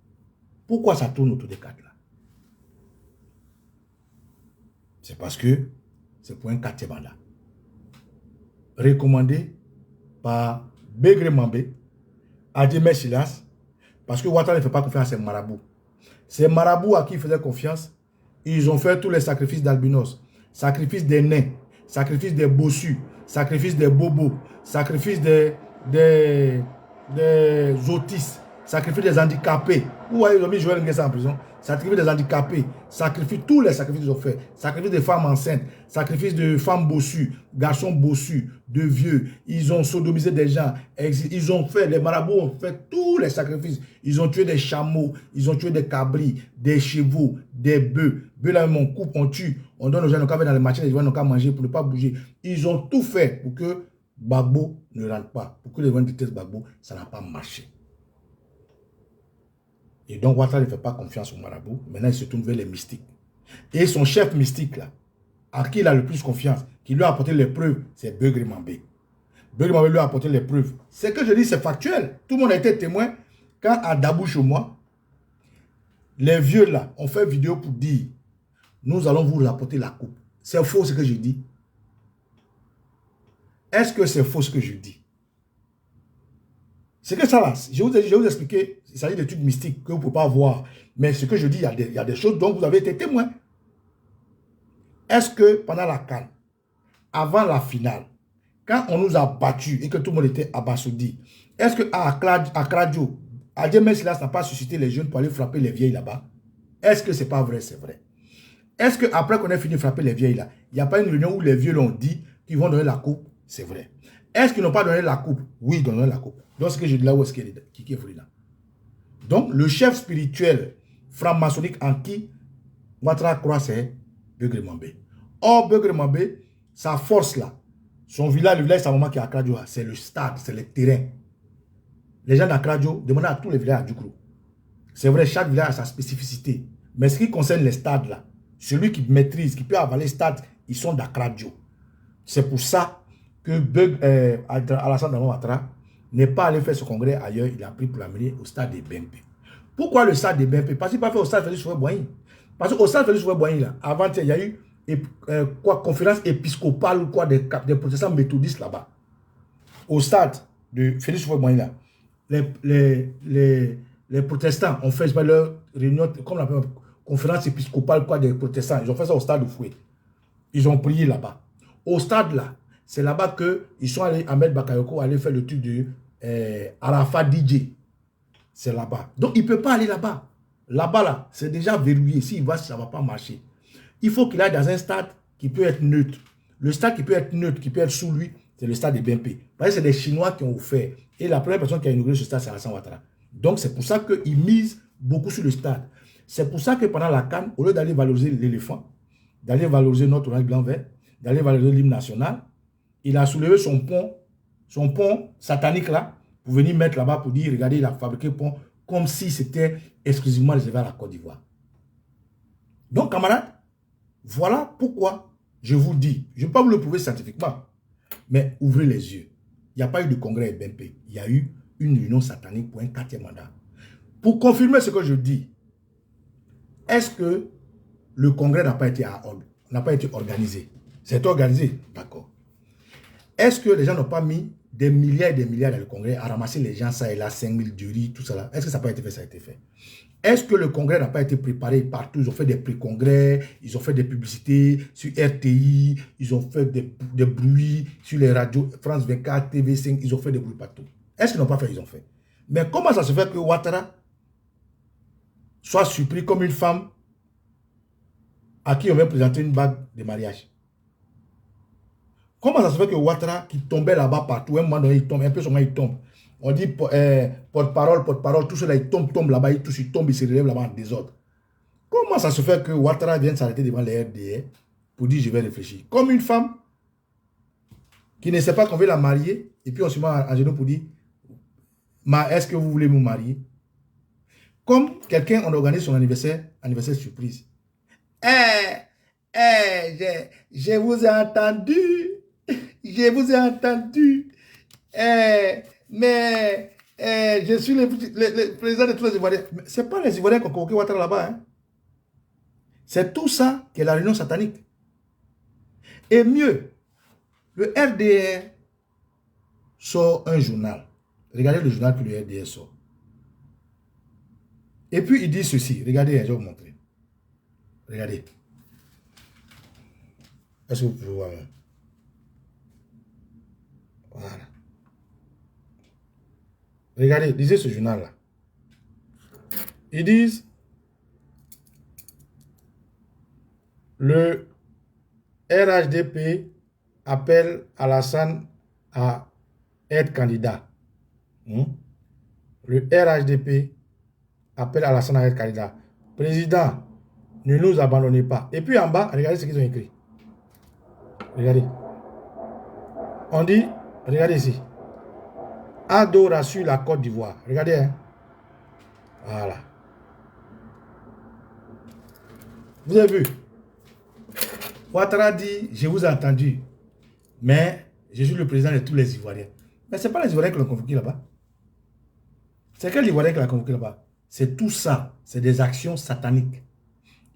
Pourquoi ça tourne autour des 4 là? C'est parce que c'est pour un 4e mandat. Recommandé par Begré Mambé, Adjemé Silas, parce que Ouattara ne fait pas confiance à ses marabouts. Ces marabouts à qui il faisait confiance, ils ont fait tous les sacrifices d'albinos, sacrifice des nains, sacrifice des bossus, sacrifice des bobos, sacrifice des autistes, sacrifice des handicapés. Vous voyez, ils ont mis Joël Nguessa en prison. Sacrifice des handicapés, sacrifice, tous les sacrifices qu'ils ont fait. Sacrifice des femmes enceintes, sacrifice de femmes bossues, garçons bossus, de vieux. Ils ont sodomisé des gens. Ils ont fait, les marabouts ont fait tous les sacrifices. Ils ont tué des chameaux, ils ont tué des cabris, des chevaux, des bœufs. Bœufs là, on coupe, on tue. On donne aux gens, on va dans les marchés, les gens n'ont qu'à manger pour ne pas bouger. Ils ont tout fait pour que Gbagbo ne rentre pas. Pour que les gens détestent Gbagbo, ça n'a pas marché. Et donc, Ouattara ne fait pas confiance au marabout. Maintenant, il se tourne vers les mystiques. Et son chef mystique, là, à qui il a le plus confiance, qui lui a apporté les preuves, c'est Beugri Mambé. Beugri Mambé lui a apporté les preuves. Ce que je dis, c'est factuel. Tout le monde a été témoin. Quand à Dabou chez moi, les vieux, là, ont fait vidéo pour dire, nous allons vous apporter la coupe. C'est faux ce que je dis. Est-ce que c'est faux ce que je dis? C'est que ça là, je vais vous expliquer, il s'agit d'études mystiques que vous ne pouvez pas voir. Mais ce que je dis, il y a des choses dont vous avez été témoin. Est-ce que pendant la CAN, avant la finale, quand on nous a battus et que tout le monde était abasourdi, est-ce qu'à Kradio, Adjemé Silas n'a pas suscité les jeunes pour aller frapper les vieilles là-bas? Est-ce que c'est pas vrai? C'est vrai. Est-ce qu'après qu'on ait fini de frapper les vieilles là, il n'y a pas une réunion où les vieux l'ont dit qu'ils vont donner la coupe? C'est vrai. Est-ce qu'ils n'ont pas donné la coupe? Oui, ils donnent la coupe. Donc, ce que je dis là, où est-ce qu'il est? Qui est là? Donc, le chef spirituel franc-maçonnique en qui Ouattara croit, c'est Beugri Mambé. Or, Beugri Mambé, sa force là, son village, le village, sa maman qui est à Kradio, c'est le stade, c'est le terrain. Les gens d'Akradio demandent à tous les villages à Djoukro. C'est vrai, chaque village a sa spécificité. Mais ce qui concerne les stades là, celui qui maîtrise, qui peut avaler les stades, ils sont d'Akradio. C'est pour ça que Alassane Ouattara n'est pas allé faire ce congrès ailleurs, il a pris pour l'amener au stade des BNP. Pourquoi le stade des BNP? Parce qu'il n'a pas fait au stade Félix Houphouët-Boigny. Parce qu'au stade Félix Houphouët-Boigny, avant, il y a eu conférence épiscopale quoi, des protestants méthodistes là-bas. Au stade de Félix Houphouët-Boigny, les protestants ont fait leur réunion, comme la conférence épiscopale quoi, des protestants. Ils ont fait ça au stade de Fouet. Ils ont prié là-bas. Au stade là, c'est là-bas qu'ils sont allés, Ahmed Bakayoko, aller faire le truc de Arafat DJ. C'est là-bas. Donc, il ne peut pas aller là-bas. Là-bas, là, c'est déjà verrouillé. S'il va, ça ne va pas marcher. Il faut qu'il aille dans un stade qui peut être neutre. Le stade qui peut être neutre, qui peut être sous lui, c'est le stade des BNP. Parce que c'est les Chinois qui ont offert. Et la première personne qui a inauguré ce stade, c'est Alassane Ouattara. Donc, c'est pour ça qu'ils misent beaucoup sur le stade. C'est pour ça que pendant la CAN, au lieu d'aller valoriser l'éléphant, d'aller valoriser notre orange blanc vert, d'aller valoriser l'hymne national, il a soulevé son pont satanique là, pour venir mettre là-bas pour dire, regardez, il a fabriqué le pont comme si c'était exclusivement réservé à la Côte d'Ivoire. Donc, camarades, voilà pourquoi je vous dis, je ne vais pas vous le prouver scientifiquement, mais ouvrez les yeux. Il n'y a pas eu de congrès BNP, il y a eu une réunion satanique pour un 4e mandat. Pour confirmer ce que je dis, est-ce que le congrès n'a pas été organisé? C'est organisé, d'accord. Est-ce que les gens n'ont pas mis des milliards et des milliards dans le congrès à ramasser les gens, ça et là, 5000 de riz, tout ça là? Est-ce que ça n'a pas été fait? Ça a été fait. Est-ce que le congrès n'a pas été préparé partout? Ils ont fait des pré-congrès, ils ont fait des publicités sur RTI, ils ont fait des bruits sur les radios, France 24, TV5, ils ont fait des bruits partout. Est-ce qu'ils n'ont pas fait? Ils ont fait. Mais comment ça se fait que Ouattara soit surpris comme une femme à qui on vient présenter une bague de mariage? Comment ça se fait que Ouattara, qui tombait là-bas partout, un moment donné, il tombe, un peu seulement il tombe. On dit porte-parole, tout cela, il tombe là-bas, il tombe, il se relève là-bas en désordre. Comment ça se fait que Ouattara vienne s'arrêter devant les RDA pour dire je vais réfléchir? Comme une femme qui ne sait pas qu'on veut la marier, et puis on se met à genoux pour dire est-ce que vous voulez me marier? Comme quelqu'un, on organise son anniversaire surprise. Je vous ai entendu. Je vous ai entendu. Mais je suis le président de tous les Ivoiriens. Ce n'est pas les Ivoiriens qui ont convoqué Ouattara là-bas. Hein. C'est tout ça qui est la réunion satanique. Et mieux, le RDR sort un journal Regardez le journal que le RDS sort. Et puis il dit ceci. Regardez, je vais vous montrer. Regardez. Est-ce que vous pouvez voir? Voilà. Regardez, lisez ce journal-là. Ils disent le RHDP appelle Alassane à être candidat. Le RHDP appelle Alassane à être candidat. Président, ne nous abandonnez pas. Et puis en bas, regardez ce qu'ils ont écrit. Regardez. On dit, regardez ici. Ado rassure la Côte d'Ivoire. Regardez. Hein. Voilà. Vous avez vu? Ouattara dit, je vous ai entendu, mais je suis le président de tous les Ivoiriens. Mais ce n'est pas les Ivoiriens qui l'ont convoqué là-bas. C'est quel Ivoirien qui l'a convoqué là-bas? C'est tout ça. C'est des actions sataniques.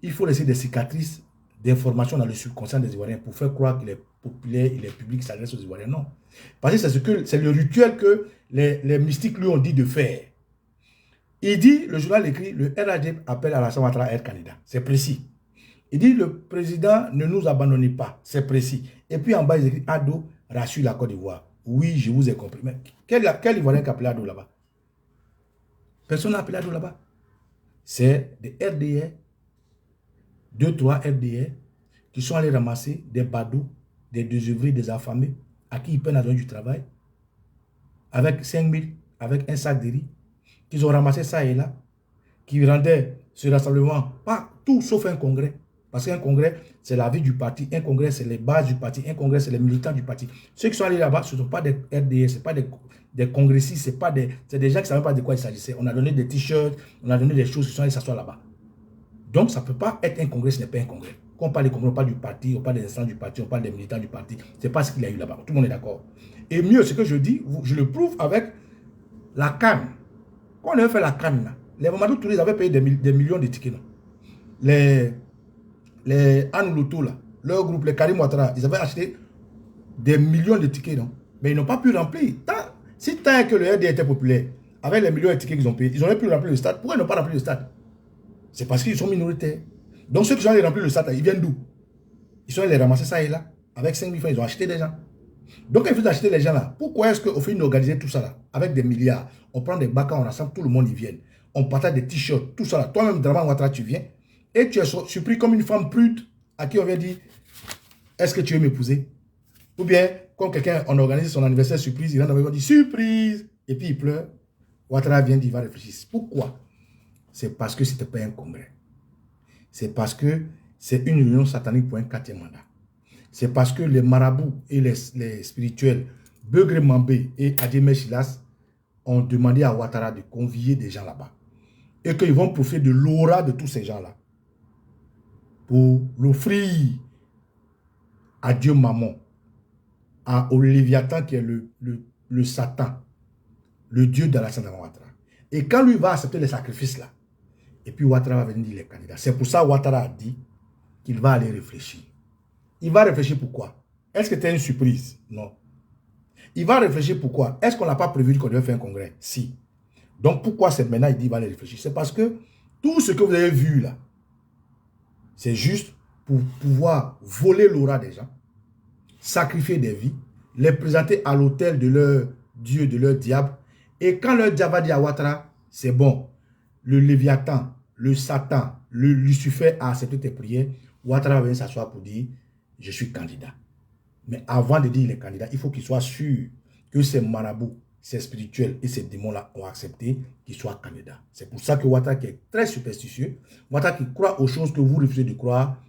Il faut laisser des cicatrices d'informations dans le subconscient des Ivoiriens pour faire croire qu'il est populaire, il est public, il s'adresse aux Ivoiriens. Non. Parce que c'est le rituel que les mystiques lui ont dit de faire. Il dit, le journal écrit, le RHD appelle Alassane Ouattara à être candidat. C'est précis. Il dit, le président ne nous abandonnez pas. C'est précis. Et puis en bas, il écrit, Ado rassure la Côte d'Ivoire. Oui, je vous ai compris. Mais quel Ivoirien qui a appelé Ado là-bas? Personne n'a appelé Ado là-bas. C'est des RDR, 2-3 RDR, qui sont allés ramasser des badauds, des désœuvrés, des affamés, à qui ils peinent à donner du travail, avec 5 000, avec un sac de riz, qu'ils ont ramassé ça et là, qui rendaient ce rassemblement, pas tout sauf un congrès. Parce qu'un congrès, c'est la vie du parti, un congrès, c'est les bases du parti, un congrès, c'est les militants du parti. Ceux qui sont allés là-bas, ce ne sont pas des RDS, ce ne sont pas des congressistes, c'est des gens qui ne savaient pas de quoi il s'agissait. On a donné des t-shirts, on a donné des choses qui sont allés s'asseoir là-bas. Donc, ça ne peut pas être un congrès, ce n'est pas un congrès. Quand on parle des congrès, on parle du parti, on parle des instances du parti, on parle des militants du parti. Ce n'est pas ce qu'il y a eu là-bas. Tout le monde est d'accord. Et mieux, ce que je dis, je le prouve avec la canne. Quand on avait fait la canne, là, les Mamadou Touré, ils avaient payé des millions de tickets. Non? Les Anne Loto, là, leur groupe, les Karim Ouattara, ils avaient acheté des millions de tickets. Non? Mais ils n'ont pas pu remplir. Si tant que le RD était populaire, avec les millions de tickets qu'ils ont payés, ils auraient pu remplir le stade. Pourquoi ils n'ont pas rempli le stade? C'est parce qu'ils sont minoritaires. Donc ceux qui sont allés remplir le stade, ils viennent d'où? Ils sont allés ramasser ça et là. Avec 5 000 francs, ils ont acheté des gens. Donc ils faut acheter les gens là. Pourquoi est-ce qu'au final d'organiser tout ça là? Avec des milliards. On prend des bacs, on rassemble, tout le monde y vient. On partage des t-shirts, tout ça là. Toi-même, Draman Ouattara, tu viens. Et tu es surpris comme une femme prude à qui on vient dire, est-ce que tu veux m'épouser? Ou bien, quand quelqu'un, on organise son anniversaire surprise, il rentre dans le dit surprise. Et puis il pleure. Ouattara vient dire, il va réfléchir. Pourquoi? C'est parce que ce n'était pas un congrès. C'est parce que c'est une union satanique pour un 4e mandat. C'est parce que les marabouts et les spirituels, Beugre Mambé et Adjemé Chilas, ont demandé à Ouattara de convier des gens là-bas. Et qu'ils vont profiter de l'aura de tous ces gens-là pour l'offrir à Dieu Mammon, au Léviathan qui est le Satan, le Dieu d'Alassane Ouattara. Et quand lui va accepter les sacrifices là, et puis Ouattara va venir dire les candidats. C'est pour ça que Ouattara a dit qu'il va aller réfléchir. Il va réfléchir pourquoi? Est-ce que c'était une surprise? Non. Il va réfléchir pourquoi? Est-ce qu'on n'a pas prévu qu'on devait faire un congrès? Si. Donc pourquoi c'est maintenant il dit qu'il va aller réfléchir? C'est parce que tout ce que vous avez vu là, c'est juste pour pouvoir voler l'aura des gens, sacrifier des vies, les présenter à l'autel de leur Dieu, de leur diable. Et quand leur diable va dire à Ouattara, c'est bon, le Léviathan, le Satan, le Lucifer a accepté tes prières, Ouattara va venir s'asseoir pour dire, je suis candidat. Mais avant de dire il est candidat, il faut qu'il soit sûr que ces marabouts, ces spirituels et ces démons-là ont accepté qu'il soit candidat. C'est pour ça que Ouattara, qui est très superstitieux, Ouattara qui croit aux choses que vous refusez de croire,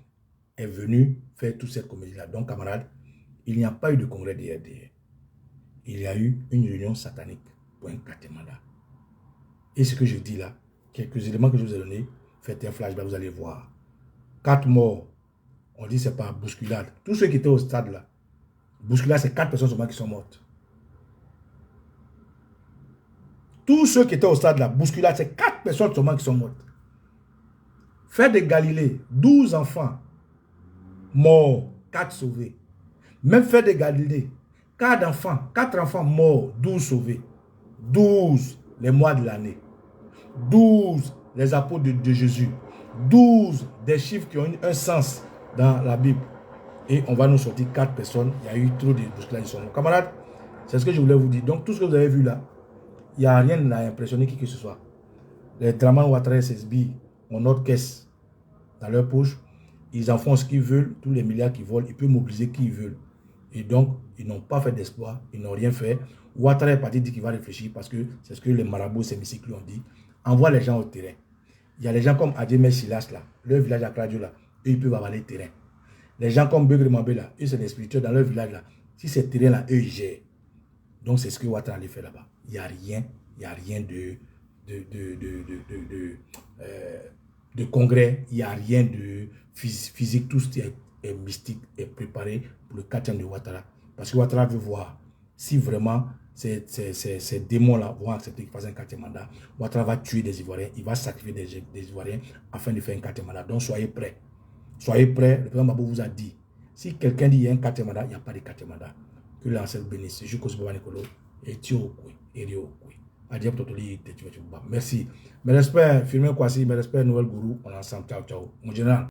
est venu faire toute cette comédie-là. Donc, camarades, il n'y a pas eu de congrès des RDR. Il y a eu une réunion satanique pour un 4e mandat. Et ce que je dis là, quelques éléments que je vous ai donnés, faites un flashback, vous allez voir. 4 morts. On dit que ce n'est pas bousculade. Tous ceux qui étaient au stade là, bousculade, c'est 4 personnes seulement qui sont mortes. Tous ceux qui étaient au stade là, bousculade, c'est 4 personnes seulement qui sont mortes. Fête de Galilée, 12 enfants morts, 4 sauvés. Même fête de Galilée, 4 enfants morts, 12 sauvés. 12 les mois de l'année, 12 les apôtres de Jésus, 12 des chiffres qui ont un sens dans la Bible. Et on va nous sortir 4 personnes. Il y a eu trop de bousculades. Camarades, c'est ce que je voulais vous dire. Donc tout ce que vous avez vu là, il n'y a rien qui n'a impressionné qui que ce soit. Les Draman Ouattara SSB ont notre caisse dans leur poche. Ils en font ce qu'ils veulent. Tous les milliards qu'ils volent, ils peuvent mobiliser qui ils veulent. Et donc, ils n'ont pas fait d'espoir. Ils n'ont rien fait. Ouattara est parti dire qu'il va réfléchir parce que c'est ce que les marabouts sémicycles lui ont dit. Envoie les gens au terrain. Il y a les gens comme Adjemé Silas là, leur village à Kradio là, eux ils peuvent avaler le terrain. Les gens comme Beugre Mambé là, eux c'est des spirituels dans leur village là. Si c'est terrain là, eux ils gèrent. Donc c'est ce que Ouattara allait faire là-bas. Il n'y a rien de congrès, il n'y a rien de physique, tout ce qui est mystique est préparé pour le 4e de Ouattara. Parce que Ouattara veut voir si vraiment ces démons-là vont accepter qu'il fasse un 4e mandat. Ouattara va tuer des Ivoiriens, il va sacrifier des Ivoiriens afin de faire un 4e mandat. Donc soyez prêts. Soyez prêts. Le président Mabou vous a dit, si quelqu'un dit qu'il y a un 4e mandat, il n'y a pas de 4e mandat. Que l'ancien bénisse. Je suis Kosbaba Nicolo. Et Tio Okwe. Et Rio Okwe. Adiab Totoli. Merci. Mes respects, Firmin Kwasi. Mes respects, Noël Gourou. On est ensemble. Ciao, ciao. Mon général.